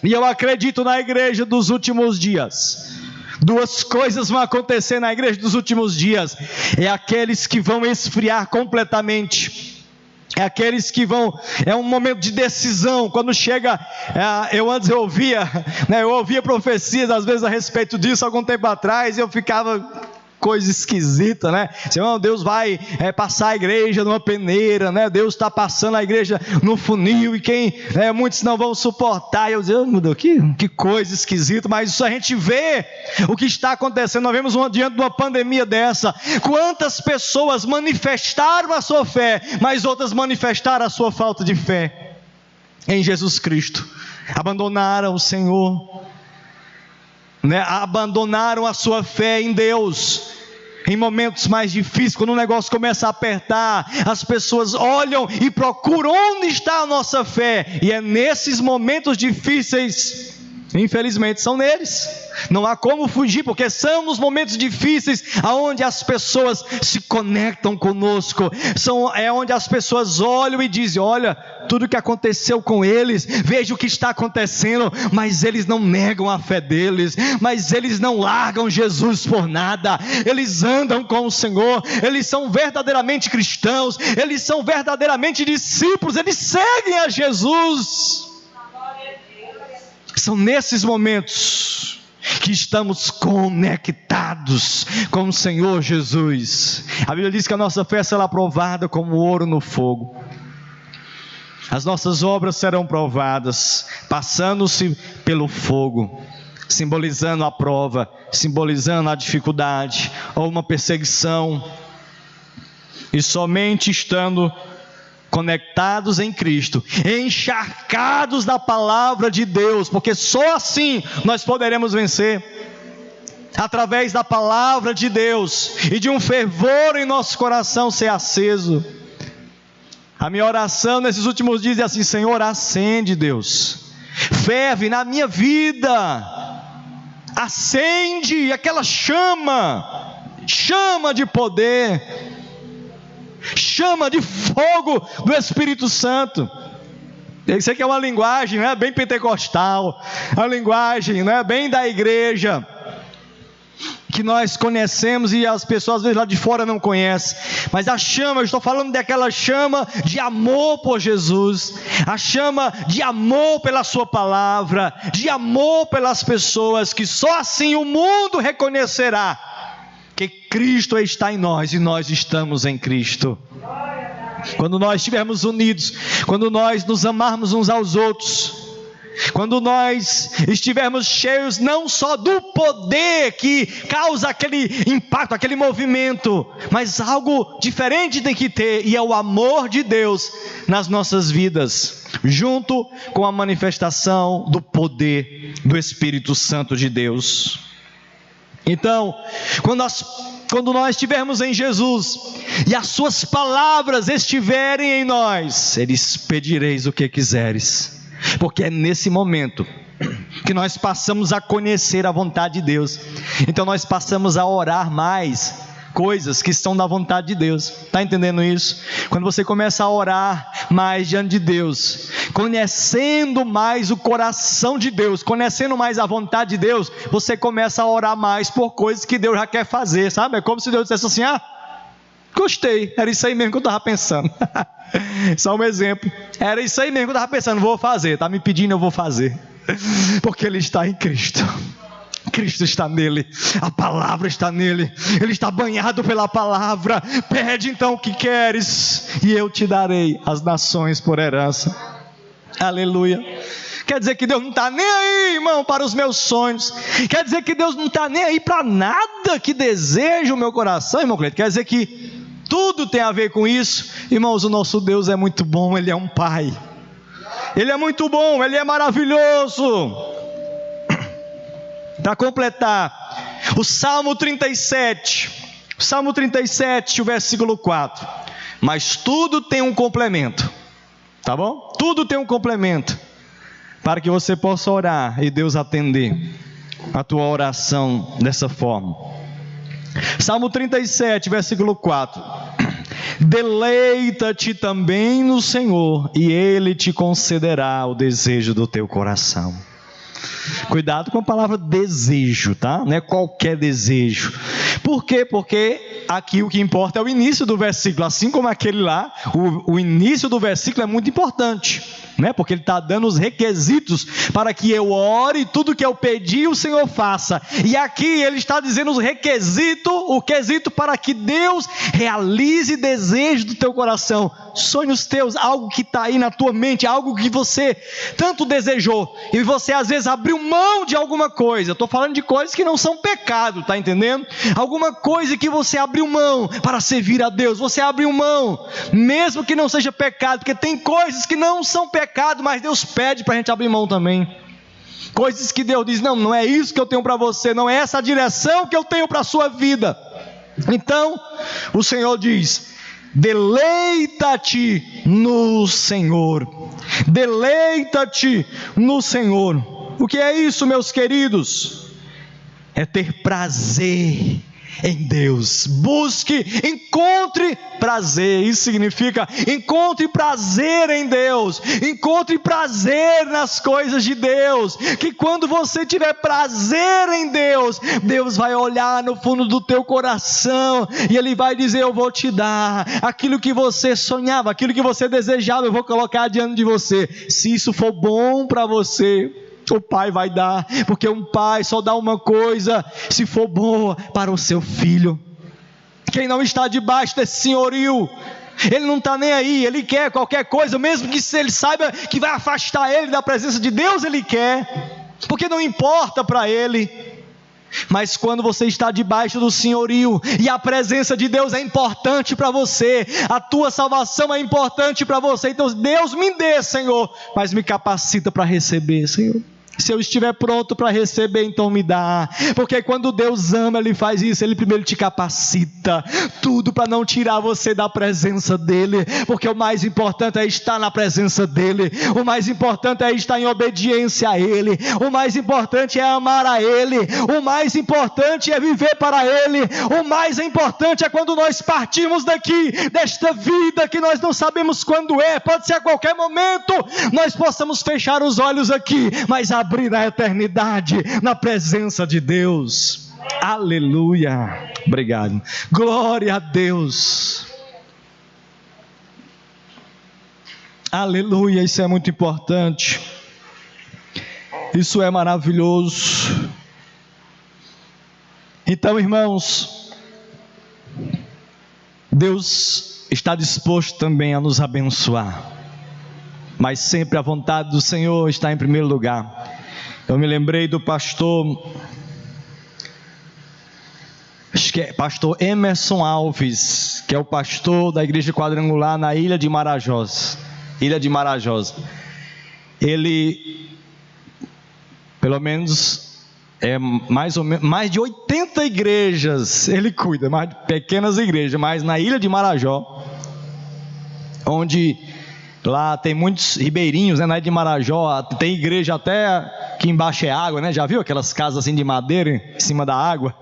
E eu acredito na igreja dos últimos dias. Duas coisas vão acontecer na igreja dos últimos dias. É aqueles que vão esfriar completamente. É aqueles que vão, é um momento de decisão. Quando chega, eu ouvia profecias às vezes a respeito disso algum tempo atrás, e eu ficava coisa esquisita, né? Senhor, Deus vai passar a igreja numa peneira, né? Deus está passando a igreja no funil, e muitos não vão suportar. E eu dizia: meu Deus, que coisa esquisita. Mas isso a gente vê o que está acontecendo. Nós vemos diante de uma pandemia dessa, quantas pessoas manifestaram a sua fé, mas outras manifestaram a sua falta de fé em Jesus Cristo. Abandonaram o Senhor, abandonaram a sua fé em Deus. Em momentos mais difíceis, quando o negócio começa a apertar, as pessoas olham e procuram onde está a nossa fé. E é nesses momentos difíceis, infelizmente são neles, não há como fugir, porque são nos momentos difíceis aonde as pessoas se conectam conosco. É onde as pessoas olham e dizem: olha, tudo que aconteceu com eles, veja o que está acontecendo. Mas eles não negam a fé deles, mas eles não largam Jesus por nada. Eles andam com o Senhor, eles são verdadeiramente cristãos, eles são verdadeiramente discípulos, eles seguem a Jesus. São nesses momentos que estamos conectados com o Senhor Jesus. A Bíblia diz que a nossa fé será provada como ouro no fogo. As nossas obras serão provadas, passando-se pelo fogo, simbolizando a prova, simbolizando a dificuldade ou uma perseguição. E somente estando conectados em Cristo, encharcados da palavra de Deus, porque só assim nós poderemos vencer. através da palavra de Deus e de um fervor em nosso coração ser aceso. A minha oração nesses últimos dias é assim: Senhor, acende, Deus, ferve na minha vida, acende aquela chama de poder, chama de fogo do Espírito Santo. Isso aqui é uma linguagem, né, bem pentecostal, uma linguagem, né, bem da igreja, que nós conhecemos e as pessoas às vezes lá de fora não conhecem. Mas a chama, eu estou falando daquela chama de amor por Jesus, a chama de amor pela sua palavra, de amor pelas pessoas, que só assim o mundo reconhecerá que Cristo está em nós e nós estamos em Cristo. Quando nós estivermos unidos, quando nós nos amarmos uns aos outros, quando nós estivermos cheios não só do poder que causa aquele impacto, aquele movimento, mas algo diferente tem que ter, e é o amor de Deus nas nossas vidas, junto com a manifestação do poder do Espírito Santo de Deus. Então, quando nós estivermos em Jesus e as suas palavras estiverem em nós, eles pedireis o que quiseres, porque é nesse momento que nós passamos a conhecer a vontade de Deus. Então nós passamos a orar mais coisas que estão na vontade de Deus. Está entendendo isso? Quando você começa a orar mais diante de Deus, conhecendo mais o coração de Deus, conhecendo mais a vontade de Deus, você começa a orar mais por coisas que Deus já quer fazer, sabe? É como se Deus dissesse assim: gostei, era isso aí mesmo que eu estava pensando. Só um exemplo, era isso aí mesmo que eu estava pensando, vou fazer, está me pedindo, eu vou fazer, porque Ele está em Cristo. Cristo está nele, a palavra está nele, ele está banhado pela palavra. Pede então o que queres e eu te darei as nações por herança. Aleluia. Quer dizer que Deus não está nem aí, irmão, para os meus sonhos. Quer dizer que Deus não está nem aí para nada que deseja o meu coração, irmão Cleito. Quer dizer que tudo tem a ver com isso. Irmãos, o nosso Deus é muito bom, Ele é um Pai, Ele é muito bom, Ele é maravilhoso. Para completar, o Salmo 37, o versículo 4. Mas tudo tem um complemento, tá bom? Tudo tem um complemento, para que você possa orar e Deus atender a tua oração dessa forma. Salmo 37, versículo 4. Deleita-te também no Senhor, e Ele te concederá o desejo do teu coração. Cuidado com a palavra desejo, tá? Não é qualquer desejo. Por quê? Porque aqui o que importa é o início do versículo. Assim como aquele lá, o início do versículo é muito importante, né? Porque ele está dando os requisitos para que eu ore e tudo que eu pedi o Senhor faça. E aqui ele está dizendo os requisitos, o quesito para que Deus realize desejo do teu coração, sonhos teus, algo que está aí na tua mente, algo que você tanto desejou e você às vezes abriu mão de alguma coisa. Estou falando de coisas que não são pecado, tá entendendo? Alguma coisa que você abriu mão para servir a Deus, você abriu mão, mesmo que não seja pecado, porque tem coisas que não são pecado, mas Deus pede para a gente abrir mão também. Coisas que Deus diz: não é isso que eu tenho para você, não é essa a direção que eu tenho para a sua vida. Então o Senhor diz: deleita-te no Senhor, deleita-te no Senhor. O que é isso, meus queridos? É ter prazer em Deus. Busque, encontre prazer. Isso significa encontre prazer em Deus, encontre prazer nas coisas de Deus. Que quando você tiver prazer em Deus, Deus vai olhar no fundo do teu coração e Ele vai dizer: eu vou te dar aquilo que você sonhava, aquilo que você desejava, eu vou colocar diante de você. Se isso for bom para você, o pai vai dar, porque um pai só dá uma coisa, se for boa para o seu filho. Quem não está debaixo desse senhorio, ele não está nem aí, ele quer qualquer coisa, mesmo que se ele saiba que vai afastar ele da presença de Deus, ele quer, porque não importa para ele. Mas quando você está debaixo do senhorio e a presença de Deus é importante para você, a tua salvação é importante para você, então Deus me dê, Senhor, mas me capacita para receber, Senhor. Se eu estiver pronto para receber, então me dá. Porque quando Deus ama, Ele faz isso. Ele primeiro te capacita. Tudo para não tirar você da presença dEle. Porque o mais importante é estar na presença dEle. O mais importante é estar em obediência a Ele. O mais importante é amar a Ele. O mais importante é viver para Ele. O mais importante é quando nós partimos daqui, desta vida que nós não sabemos quando é. Pode ser a qualquer momento. Nós possamos fechar os olhos aqui, mas abrir na eternidade, na presença de Deus. Aleluia. Obrigado. Glória a Deus. Aleluia. Isso é muito importante. Isso é maravilhoso. Então, irmãos, Deus está disposto também a nos abençoar, mas sempre a vontade do Senhor está em primeiro lugar. Eu me lembrei do pastor, acho que é pastor Emerson Alves, que é o pastor da igreja quadrangular na Ilha de Marajós. Ele, pelo menos, mais de 80 igrejas ele cuida, mais de pequenas igrejas, mas na Ilha de Marajó, onde lá tem muitos ribeirinhos, né? Na Ilha de Marajó tem igreja até que embaixo é água, né? Já viu aquelas casas assim de madeira em cima da água?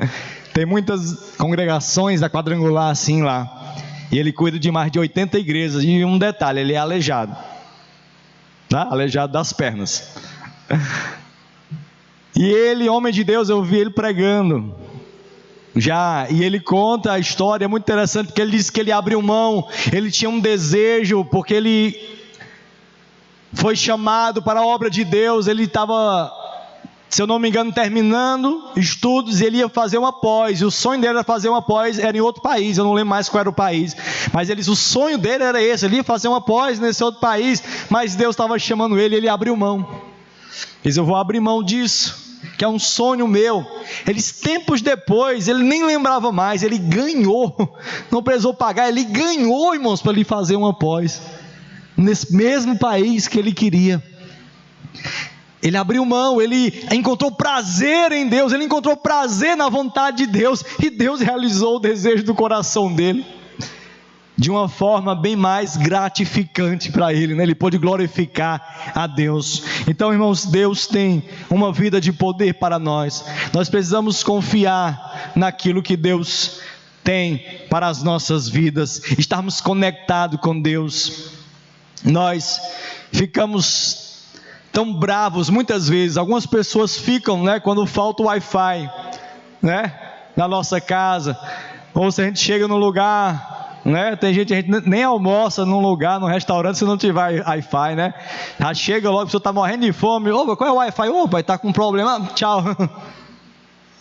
Tem muitas congregações da quadrangular assim lá. E ele cuida de mais de 80 igrejas. E um detalhe, ele é aleijado, tá? Aleijado das pernas. E ele, homem de Deus, eu vi ele pregando já, e ele conta a história, é muito interessante, porque ele disse que ele abriu mão, ele tinha um desejo, porque ele foi chamado para a obra de Deus, ele estava, se eu não me engano, terminando estudos, e ele ia fazer uma pós, e o sonho dele era fazer uma pós, era em outro país, eu não lembro mais qual era o país, mas o sonho dele era esse, ele ia fazer uma pós nesse outro país, mas Deus estava chamando ele abriu mão. Ele disse, eu vou abrir mão disso, que é um sonho meu. Tempos depois, ele nem lembrava mais, ele ganhou, não precisou pagar, ele ganhou, irmãos, para ele fazer uma pós, nesse mesmo país que ele queria. Ele abriu mão, ele encontrou prazer em Deus, ele encontrou prazer na vontade de Deus, e Deus realizou o desejo do coração dele, de uma forma bem mais gratificante para ele, né? Ele pôde glorificar a Deus. Então, irmãos, Deus tem uma vida de poder para nós. Nós precisamos confiar naquilo que Deus tem para as nossas vidas, estarmos conectados com Deus. Nós ficamos tão bravos muitas vezes, algumas pessoas ficam, né, quando falta o Wi-Fi, né, na nossa casa, ou se a gente chega no lugar, né? Tem gente, a gente nem almoça num lugar, num restaurante, se não tiver Wi-Fi, né? Já chega logo, a pessoa está morrendo de fome. Opa, qual é o Wi-Fi? Opa, está com problema, tchau.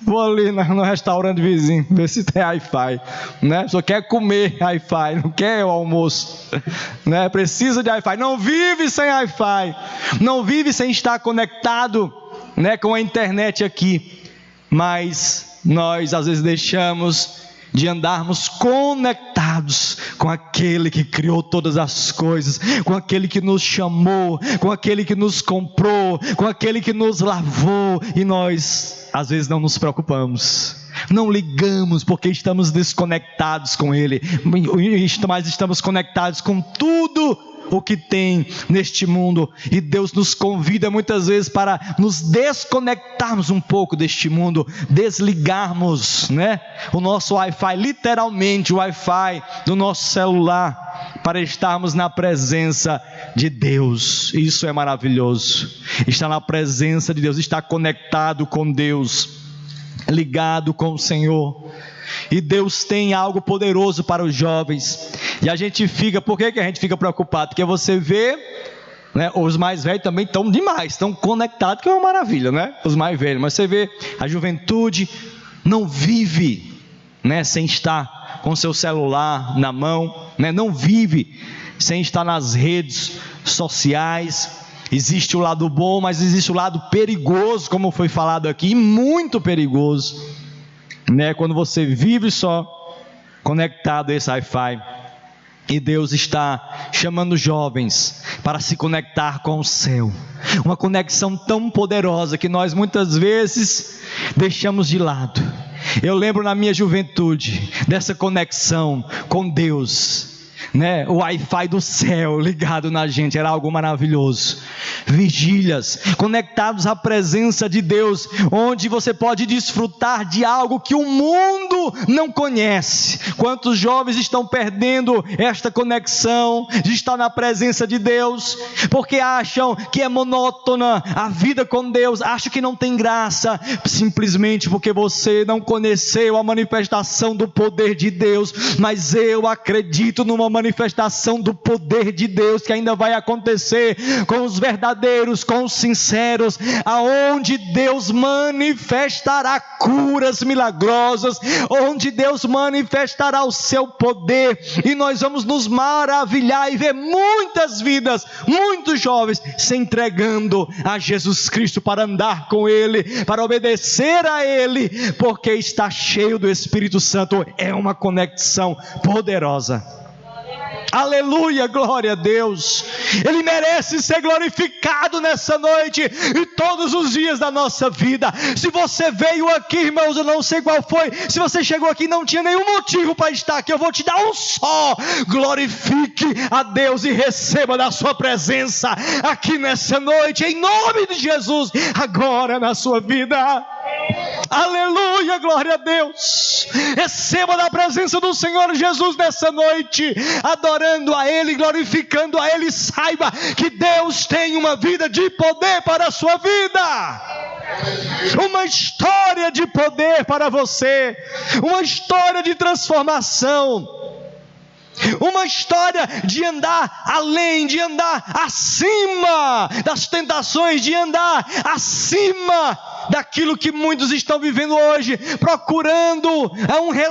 Vou ali no restaurante vizinho, ver se tem Wi-Fi, né? A pessoa quer comer Wi-Fi, não quer o almoço, né? Precisa de Wi-Fi, não vive sem Wi-Fi, não vive sem estar conectado, né, com a internet aqui. Mas nós às vezes deixamos de andarmos conectados com aquele que criou todas as coisas, com aquele que nos chamou, com aquele que nos comprou, com aquele que nos lavou, e nós às vezes não nos preocupamos, não ligamos, porque estamos desconectados com ele, mas estamos conectados com tudo o que tem neste mundo, e Deus nos convida muitas vezes para nos desconectarmos um pouco deste mundo, desligarmos, né, o nosso Wi-Fi, literalmente o Wi-Fi do nosso celular, para estarmos na presença de Deus. Isso é maravilhoso, estar na presença de Deus, estar conectado com Deus, ligado com o Senhor. E Deus tem algo poderoso para os jovens, e a gente fica, por que a gente fica preocupado? Porque você vê, né, os mais velhos também estão demais, estão conectados, que é uma maravilha, né, os mais velhos, mas você vê, a juventude não vive, né, sem estar com seu celular na mão, né, não vive sem estar nas redes sociais. Existe o lado bom, mas existe o lado perigoso, como foi falado aqui, muito perigoso, né? Quando você vive só conectado a esse Wi-Fi. E Deus está chamando jovens para se conectar com o céu. Uma conexão tão poderosa que nós muitas vezes deixamos de lado. Eu lembro na minha juventude dessa conexão com Deus, né? O Wi-Fi do céu ligado na gente, era algo maravilhoso. Vigílias, conectados à presença de Deus, onde você pode desfrutar de algo que o mundo não conhece. Quantos jovens estão perdendo esta conexão de estar na presença de Deus, porque acham que é monótona a vida com Deus, acham que não tem graça, simplesmente porque você não conheceu a manifestação do poder de Deus. Mas eu acredito numa manifestação do poder de Deus que ainda vai acontecer com os verdadeiros, com os sinceros, aonde Deus manifestará curas milagrosas, onde Deus manifestará o seu poder, e nós vamos nos maravilhar e ver muitas vidas, muitos jovens se entregando a Jesus Cristo para andar com Ele, para obedecer a Ele, porque está cheio do Espírito Santo. É uma conexão poderosa. Aleluia, glória a Deus. Ele merece ser glorificado nessa noite e todos os dias da nossa vida. Se você veio aqui, irmãos, eu não sei qual foi, se você chegou aqui e não tinha nenhum motivo para estar aqui, eu vou te dar um só. Glorifique a Deus e receba da sua presença aqui nessa noite, em nome de Jesus, agora na sua vida. Aleluia, glória a Deus. Receba da presença do Senhor Jesus nessa noite, adorando a Ele, glorificando a Ele. Saiba que Deus tem uma vida de poder para a sua vida, uma história de poder para você, uma história de transformação, uma história de andar além, de andar acima das tentações, de andar acima daquilo que muitos estão vivendo hoje, procurando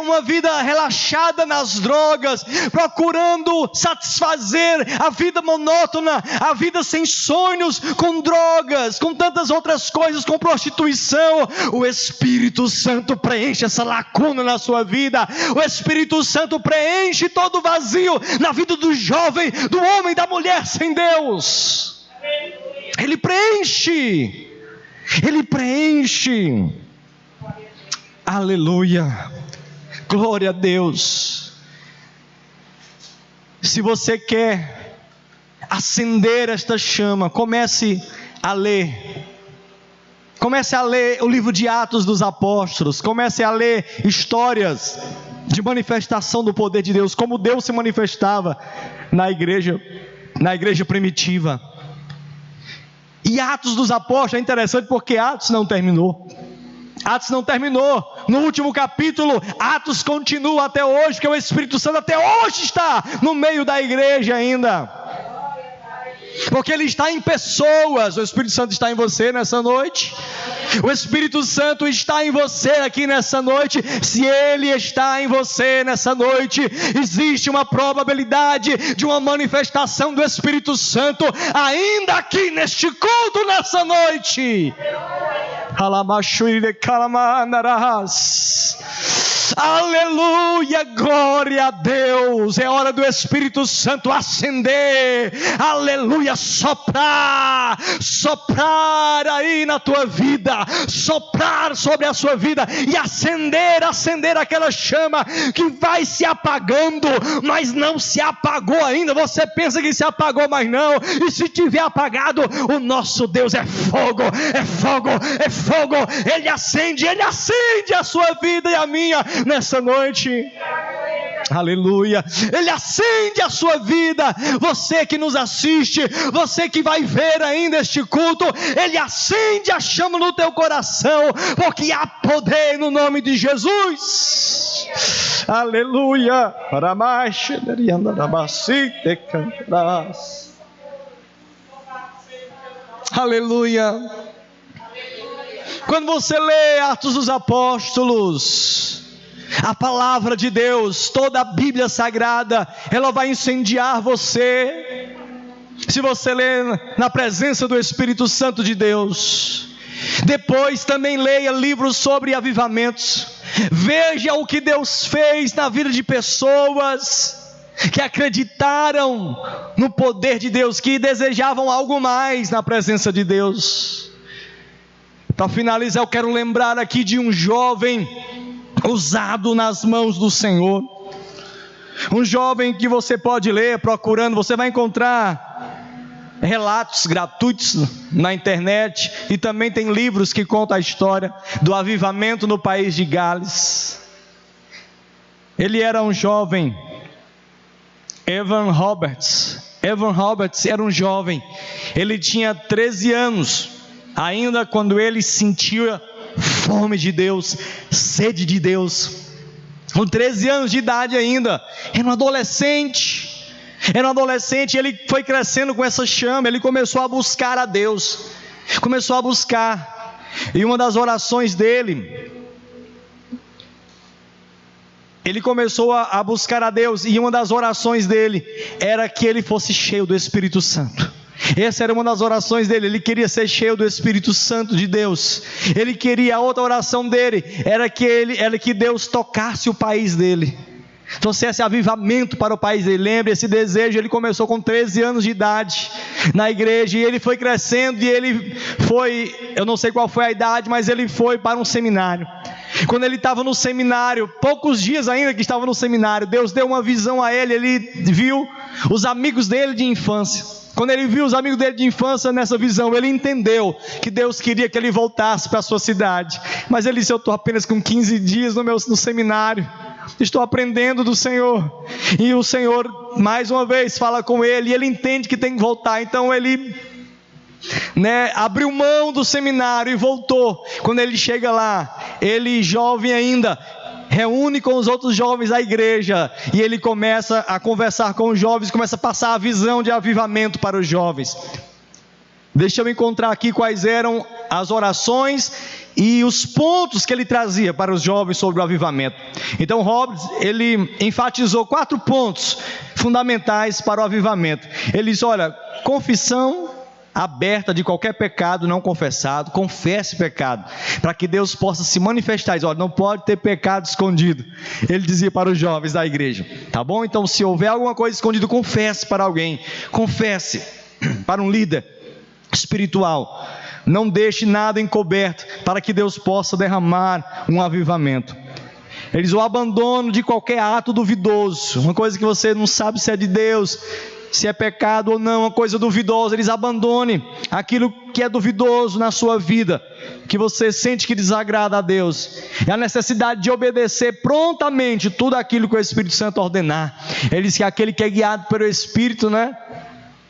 uma vida relaxada nas drogas, procurando satisfazer a vida monótona, a vida sem sonhos, com drogas, com tantas outras coisas, com prostituição. O Espírito Santo preenche essa lacuna na sua vida. O Espírito Santo preenche todo o vazio na vida do jovem, do homem, da mulher sem Deus. Ele preenche. Ele preenche. Aleluia, glória a Deus. Se você quer acender esta chama, comece a ler. Comece a ler o livro de Atos dos Apóstolos. Comece a ler histórias de manifestação do poder de Deus, como Deus se manifestava na igreja primitiva. E Atos dos Apóstolos é interessante porque Atos não terminou. Atos não terminou. No último capítulo, Atos continua até hoje, porque o Espírito Santo até hoje está no meio da igreja ainda. Porque Ele está em pessoas. O Espírito Santo está em você nessa noite. O Espírito Santo está em você aqui nessa noite. Se Ele está em você nessa noite, existe uma probabilidade de uma manifestação do Espírito Santo ainda aqui neste culto nessa noite. Aleluia, glória a Deus. É hora do Espírito Santo acender. Aleluia, soprar aí na tua vida, soprar sobre a sua vida e acender aquela chama que vai se apagando, mas não se apagou ainda. Você pensa que se apagou, mas não. E se tiver apagado, o nosso Deus é fogo, é fogo, é fogo. Ele acende a sua vida e a minha nessa noite. Aleluia. Ele acende a sua vida. Você que nos assiste, você que vai ver ainda este culto, Ele acende a chama no teu coração, porque há poder no nome de Jesus. Aleluia. Aleluia. Quando você lê Atos dos Apóstolos, a palavra de Deus, toda a Bíblia Sagrada, ela vai incendiar você. Se você lê na presença do Espírito Santo de Deus. Depois também leia livros sobre avivamentos. Veja o que Deus fez na vida de pessoas. que acreditaram no poder de Deus, que desejavam algo mais na presença de Deus. Para finalizar, eu quero lembrar aqui de um jovem usado nas mãos do Senhor. Um jovem que você pode ler procurando, você vai encontrar relatos gratuitos na internet, e também tem livros que contam a história do avivamento no país de Gales. Ele era um jovem, Evan Roberts. Evan Roberts era um jovem, ele tinha 13 anos, ainda quando ele sentia fome de Deus, sede de Deus. Com 13 anos de idade ainda, era um adolescente, ele foi crescendo com essa chama, ele começou a buscar a Deus, e uma das orações dele, ele começou a buscar a Deus, e uma das orações dele era que ele fosse cheio do Espírito Santo. Essa era uma das orações dele, ele queria ser cheio do Espírito Santo de Deus. Ele queria, a outra oração dele era que Deus tocasse o país dele, trouxesse avivamento para o país dele. Lembre, esse desejo, ele começou com 13 anos de idade na igreja, e ele foi crescendo, e ele foi, eu não sei qual foi a idade, mas ele foi para um seminário. Quando ele estava no seminário, poucos dias ainda que estava no seminário, Deus deu uma visão a ele. Ele viu os amigos dele de infância. Quando ele viu os amigos dele de infância nessa visão, ele entendeu que Deus queria que ele voltasse para a sua cidade. Mas ele disse: eu estou apenas com 15 dias no seminário, estou aprendendo do Senhor. E o Senhor mais uma vez fala com ele, e ele entende que tem que voltar. Então ele abriu mão do seminário e voltou. Quando ele chega lá, ele jovem ainda, reúne com os outros jovens da igreja, e ele começa a conversar com os jovens, começa a passar a visão de avivamento para os jovens. Deixa eu encontrar aqui quais eram as orações e os pontos que ele trazia para os jovens sobre o avivamento. Então Roberts, ele enfatizou 4 pontos fundamentais para o avivamento. Ele diz: olha, confissão aberta de qualquer pecado não confessado, confesse pecado, para que Deus possa se manifestar. Olha, não pode ter pecado escondido, ele dizia para os jovens da igreja, tá bom? Então, se houver alguma coisa escondida, confesse para alguém, confesse para um líder espiritual, não deixe nada encoberto, para que Deus possa derramar um avivamento. Eles o abandono de qualquer ato duvidoso, uma coisa que você não sabe se é de Deus, se é pecado ou não, uma coisa duvidosa. Eles abandonem aquilo que é duvidoso na sua vida, que você sente que desagrada a Deus, e a necessidade de obedecer prontamente tudo aquilo que o Espírito Santo ordenar. Ele diz que aquele que é guiado pelo Espírito,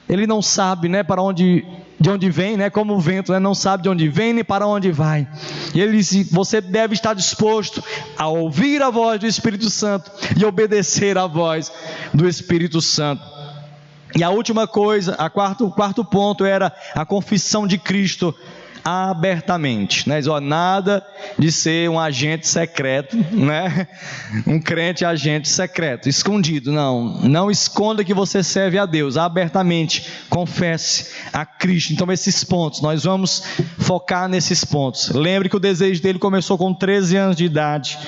ele não sabe, de onde vem, como o vento, não sabe de onde vem nem para onde vai. E ele disse: você deve estar disposto a ouvir a voz do Espírito Santo e obedecer a voz do Espírito Santo. E a última coisa, o quarto ponto era a confissão de Cristo abertamente, nada de ser um agente secreto, um crente agente secreto, escondido. Não esconda que você serve a Deus, abertamente confesse a Cristo. Então esses pontos, nós vamos focar nesses pontos. Lembre que o desejo dele começou com 13 anos de idade.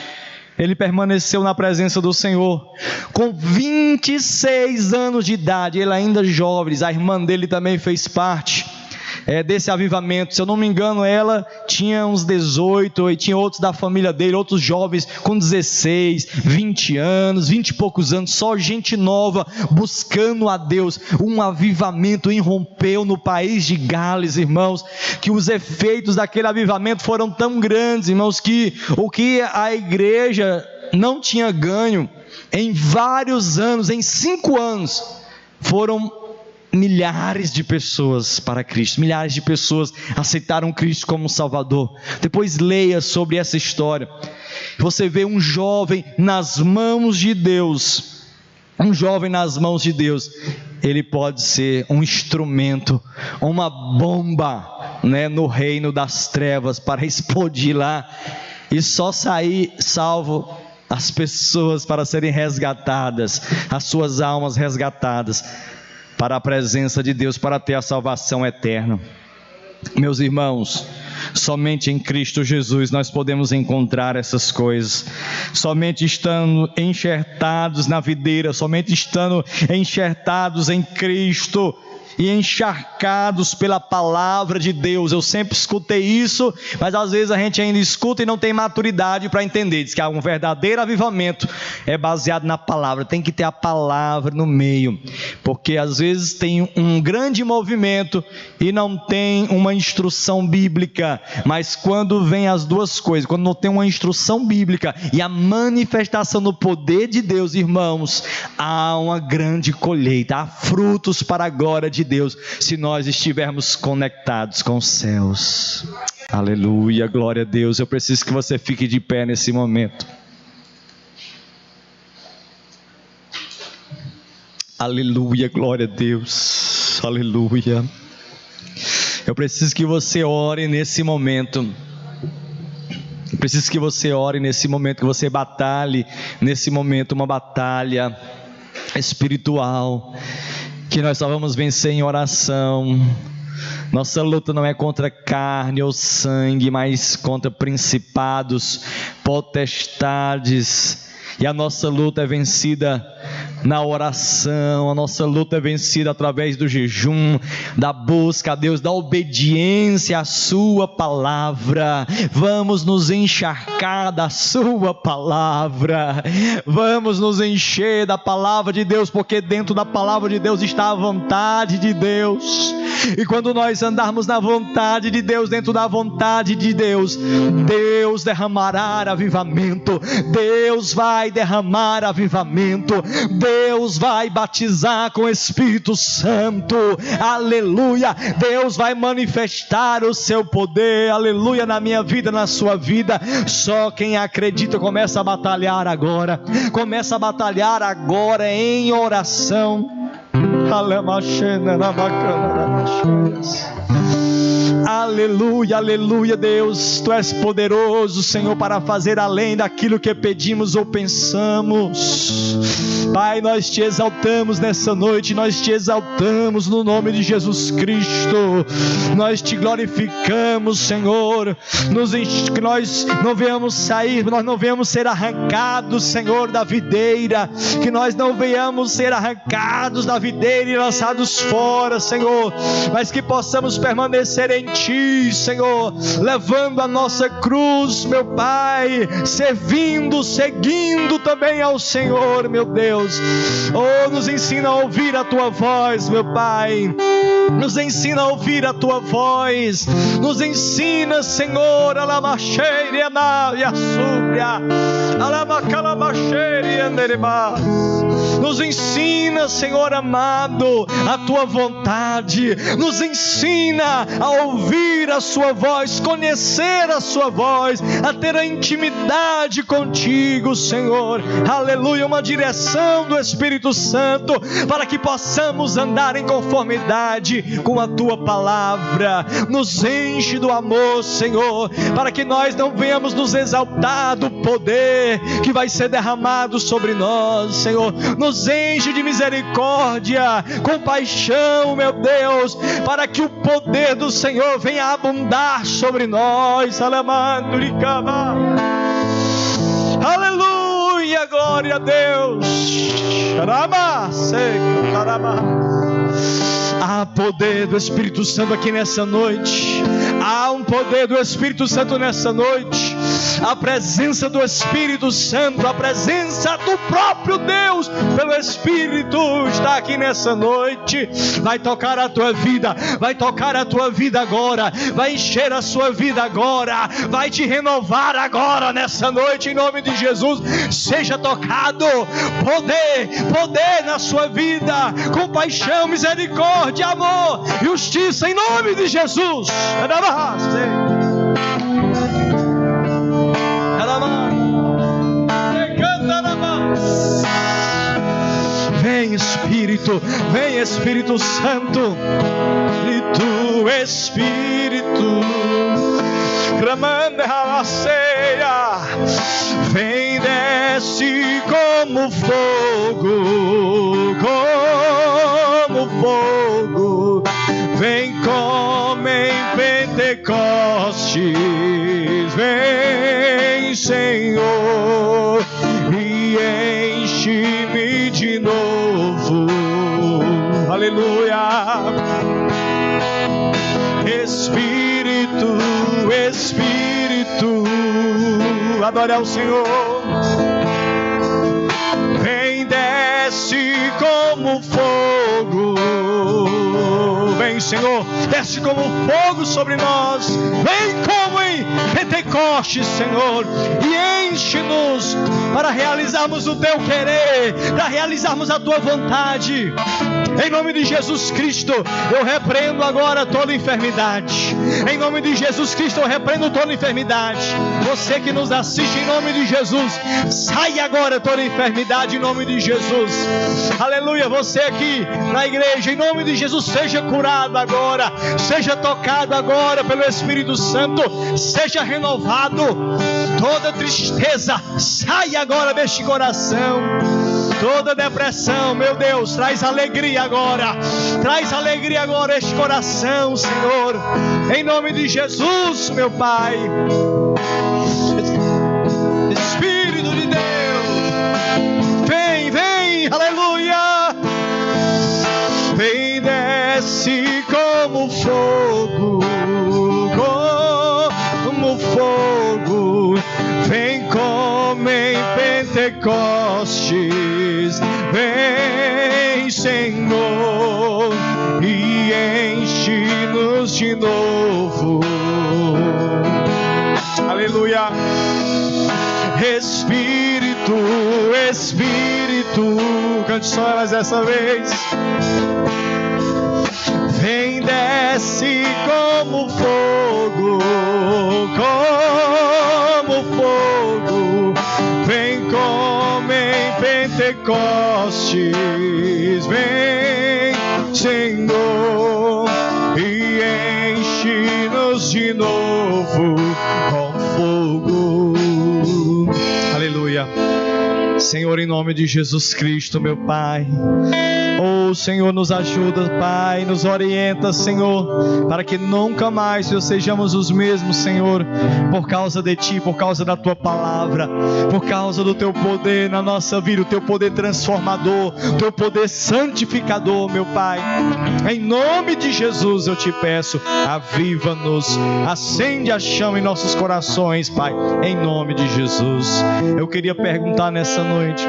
Ele permaneceu na presença do Senhor com 26 anos de idade, ele ainda jovem. A irmã dele também fez parte desse avivamento. Se eu não me engano, ela tinha uns 18, e tinha outros da família dele, outros jovens com 16, 20 anos, 20 e poucos anos, só gente nova buscando a Deus. Um avivamento irrompeu no país de Gales, irmãos, que os efeitos daquele avivamento foram tão grandes, irmãos, que o que a igreja não tinha ganho em vários anos, em 5 anos, foram milhares de pessoas para Cristo. Milhares de pessoas aceitaram Cristo como Salvador. Depois leia sobre essa história. Você vê um jovem nas mãos de Deus. Um jovem nas mãos de Deus, ele pode ser um instrumento, uma bomba, no reino das trevas, para explodir lá e só sair salvo as pessoas para serem resgatadas, as suas almas resgatadas para a presença de Deus, para ter a salvação eterna. Meus irmãos, Somente em Cristo Jesus nós podemos encontrar essas coisas. Somente estando enxertados na videira, somente estando enxertados em Cristo e encharcados pela palavra de Deus. Eu sempre escutei isso, mas às vezes a gente ainda escuta e não tem maturidade para entender. Diz que um verdadeiro avivamento é baseado na palavra, tem que ter a palavra no meio, porque às vezes tem um grande movimento e não tem uma instrução bíblica. Mas quando vem as duas coisas, quando não tem uma instrução bíblica e a manifestação do poder de Deus, irmãos, há uma grande colheita, há frutos para a glória de Deus, se nós estivermos conectados com os céus. Aleluia, glória a Deus. Eu preciso que você fique de pé nesse momento. Aleluia, glória a Deus. Aleluia. Eu preciso que você ore nesse momento. Eu preciso que você ore nesse momento, que você batalhe nesse momento uma batalha espiritual, que nós só vamos vencer em oração. Nossa luta não é contra carne ou sangue, mas contra principados, potestades. E a nossa luta é vencida na oração, a nossa luta é vencida através do jejum, da busca a Deus, da obediência à sua palavra. Vamos nos encharcar da sua palavra, vamos nos encher da palavra de Deus, porque dentro da palavra de Deus está a vontade de Deus. E quando nós andarmos na vontade de Deus, dentro da vontade de Deus, Deus derramará avivamento, Deus vai derramar avivamento, Deus vai batizar com o Espírito Santo, aleluia. Deus vai manifestar o seu poder, aleluia, na minha vida, na sua vida. Só quem acredita começa a batalhar agora, começa a batalhar agora em oração. Aleluia, aleluia. Deus, Tu és poderoso, Senhor, para fazer além daquilo que pedimos ou pensamos. Pai, nós Te exaltamos nessa noite, nós Te exaltamos no nome de Jesus Cristo. Nós Te glorificamos, Senhor, que nós não venhamos sair, nós não venhamos ser arrancados, Senhor, da videira, que nós não venhamos ser arrancados da videira e lançados fora, Senhor, mas que possamos permanecer em Ti, Senhor, levando a nossa cruz, meu Pai, servindo, seguindo também ao Senhor, meu Deus. Oh, nos ensina a ouvir a Tua voz, meu Pai. Nos ensina a ouvir a Tua voz. Nos ensina, Senhor, alamacheire anaia súbria, alamacalabacheire anderebas. Nos ensina, Senhor amado, a Tua vontade. Nos ensina a ouvir a Sua voz, conhecer a Sua voz, a ter a intimidade contigo, Senhor. Aleluia, uma direção do Espírito Santo, para que possamos andar em conformidade com a Tua palavra. Nos enche do amor, Senhor, para que nós não venhamos nos exaltar do poder que vai ser derramado sobre nós, Senhor. Nos enche de misericórdia, compaixão, meu Deus, para que o poder do Senhor venha abundar sobre nós. Aleluia, glória a Deus. Há poder do Espírito Santo aqui nessa noite. Há um poder do Espírito Santo nessa noite. A presença do Espírito Santo, a presença do próprio Deus pelo Espírito está aqui nessa noite. Vai tocar a tua vida, vai tocar a tua vida agora, vai encher a sua vida agora, vai te renovar agora nessa noite, em nome de Jesus. Seja tocado, poder na sua vida, compaixão, misericórdia, amor, justiça, em nome de Jesus. Vem Espírito Santo, e Tu Espírito, clamando a ceia, vem, desce como fogo, vem, come, vem Pentecostes, vem, Senhor, e enche-me de novo. Aleluia. Espírito, Espírito, adore ao Senhor. Vem, desce como fogo. Vem, Senhor, desce como fogo sobre nós. Vem como em Pentecostes, Senhor, e enche-nos para realizarmos o Teu querer, para realizarmos a Tua vontade. Em nome de Jesus Cristo, eu repreendo agora toda enfermidade. Em nome de Jesus Cristo, eu repreendo toda enfermidade. Você que nos assiste, em nome de Jesus, sai agora toda enfermidade, em nome de Jesus. Aleluia. Você aqui na igreja, em nome de Jesus, seja curado agora, seja tocado agora pelo Espírito Santo, seja renovado. Toda tristeza, sai agora deste coração. Toda depressão, meu Deus, traz alegria agora. Traz alegria agora a este coração, Senhor. Em nome de Jesus, meu Pai. Espírito de Deus, vem, vem, aleluia. Vem, desce como fogo, como fogo. Vem como em Pentecostes, vem, Senhor, e enche-nos de novo. Aleluia. Espírito, Espírito, cante só elas dessa vez. Vem, desce como fogo, como fogo. Vem como em Pentecostes, vem, Senhor, e enche-nos de novo com fogo. Aleluia. Senhor, em nome de Jesus Cristo, meu Pai. Oh, Senhor, nos ajuda, Pai, nos orienta, Senhor, para que nunca mais, Senhor, sejamos os mesmos, Senhor, por causa de Ti, por causa da Tua palavra, por causa do Teu poder na nossa vida, o Teu poder transformador, o Teu poder santificador, meu Pai. Em nome de Jesus eu Te peço, aviva-nos, acende a chama em nossos corações, Pai, em nome de Jesus. Eu queria perguntar nessa noite,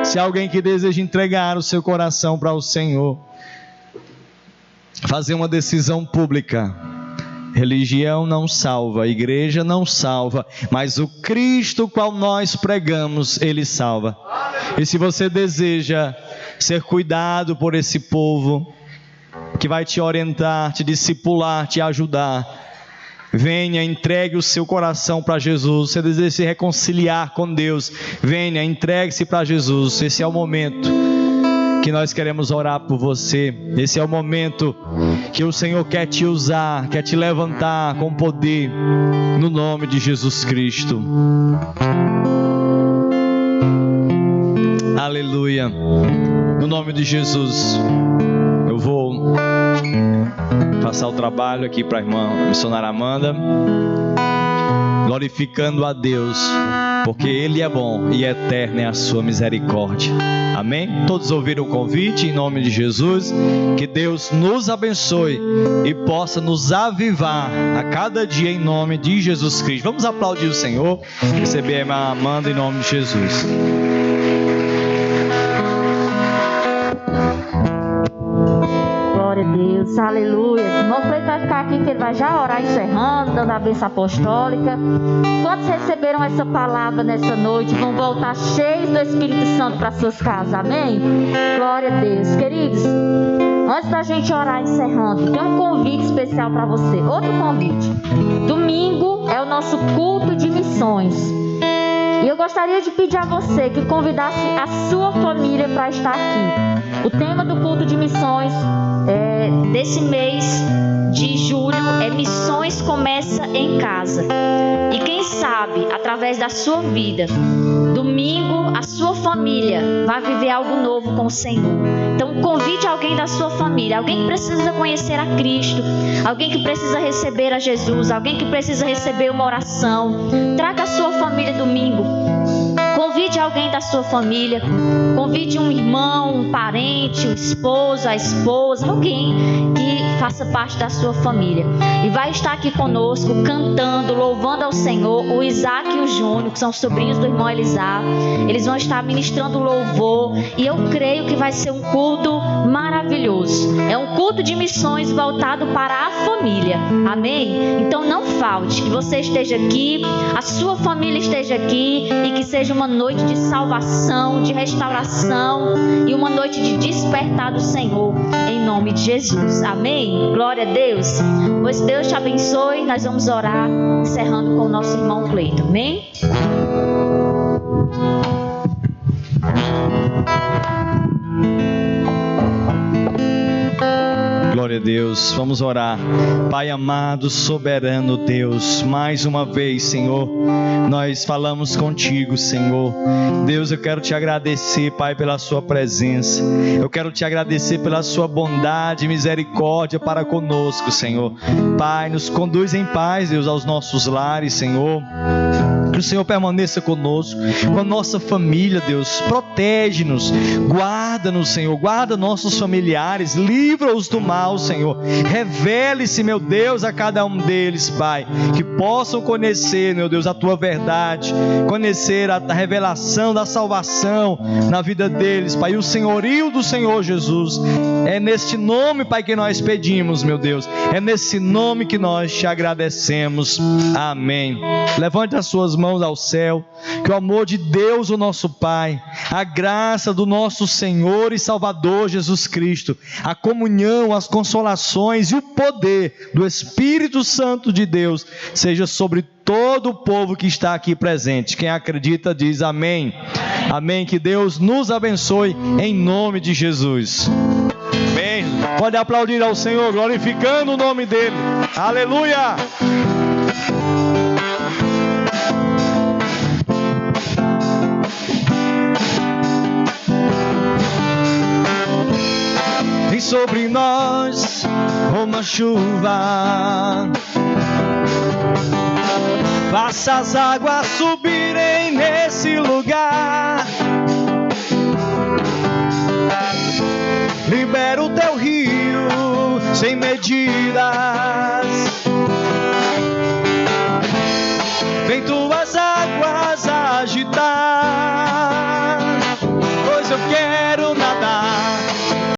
se alguém que deseja entregar o seu coração para o Senhor, fazer uma decisão pública. Religião não salva, a igreja não salva, mas o Cristo qual nós pregamos, Ele salva. E se você deseja ser cuidado por esse povo, que vai te orientar, te discipular, te ajudar, venha, entregue o seu coração para Jesus. Você deseja se reconciliar com Deus, venha, entregue-se para Jesus. Esse é o momento que nós queremos orar por você. Esse é o momento que o Senhor quer te usar, quer te levantar com poder, no nome de Jesus Cristo. Aleluia. No nome de Jesus, eu vou passar o trabalho aqui para a irmã missionária Amanda, glorificando a Deus, porque Ele é bom e eterna é a sua misericórdia. Amém? Todos ouviram o convite em nome de Jesus? Que Deus nos abençoe e possa nos avivar a cada dia em nome de Jesus Cristo. Vamos aplaudir o Senhor, receber a irmã Amanda em nome de Jesus. Deus, aleluia. O irmão Cleiton vai ficar aqui que ele vai já orar encerrando, dando a bênção apostólica. Quantos receberam essa palavra nessa noite vão voltar cheios do Espírito Santo para suas casas, amém? Glória a Deus. Queridos, antes da gente orar encerrando, tem um convite especial para você. Outro convite. Domingo é o nosso culto de missões. E eu gostaria de pedir a você que convidasse a sua família para estar aqui. O tema do culto de missões desse mês de julho é Missões Começa em Casa. E quem sabe, através da sua vida, do domingo a sua família vai viver algo novo com o Senhor. Então convide alguém da sua família, alguém que precisa conhecer a Cristo, alguém que precisa receber a Jesus, alguém que precisa receber uma oração. Traga a sua família domingo. Convide alguém da sua família, convide um irmão, um parente, um esposo, a esposa, alguém que faça parte da sua família. E vai estar aqui conosco, cantando, louvando ao Senhor, o Isaac e o Júnior, que são sobrinhos do irmão Elisá. Eles vão estar ministrando louvor e eu creio que vai ser um culto maravilhoso. É um culto de missões voltado para a família. Amém? Então não falte, que você esteja aqui, a sua família esteja aqui e que seja uma noite de salvação, de restauração e uma noite de despertar do Senhor, em nome de Jesus. Amém? Glória a Deus. Pois Deus te abençoe. Nós vamos orar, encerrando com o nosso irmão Cleiton. Amém? Glória a Deus, vamos orar. Pai amado, soberano Deus, mais uma vez, Senhor, nós falamos contigo, Senhor. Deus, eu quero te agradecer, Pai, pela sua presença. Eu quero te agradecer pela sua bondade e misericórdia para conosco, Senhor. Pai, nos conduz em paz, Deus, aos nossos lares, Senhor. Que o Senhor permaneça conosco, com a nossa família, Deus. Protege-nos, guarda-nos, Senhor. Guarda nossos familiares, livra-os do mal, Senhor. Revele-se, meu Deus, a cada um deles, Pai. Que possam conhecer, meu Deus, a tua verdade, conhecer a revelação da salvação na vida deles, Pai. E o senhorio do Senhor Jesus. É neste nome, Pai, que nós pedimos, meu Deus. É nesse nome que nós te agradecemos. Amém. Levante as suas mãos ao céu. Que o amor de Deus, o nosso Pai, a graça do nosso Senhor e Salvador Jesus Cristo, a comunhão, as consolações e o poder do Espírito Santo de Deus seja sobre todo o povo que está aqui presente. Quem acredita diz amém. Amém. Que Deus nos abençoe em nome de Jesus. Amém. Pode aplaudir ao Senhor, glorificando o nome dele. Aleluia. Vem sobre nós uma chuva, faça as águas subirem nesse lugar. Libera o teu rio sem medida,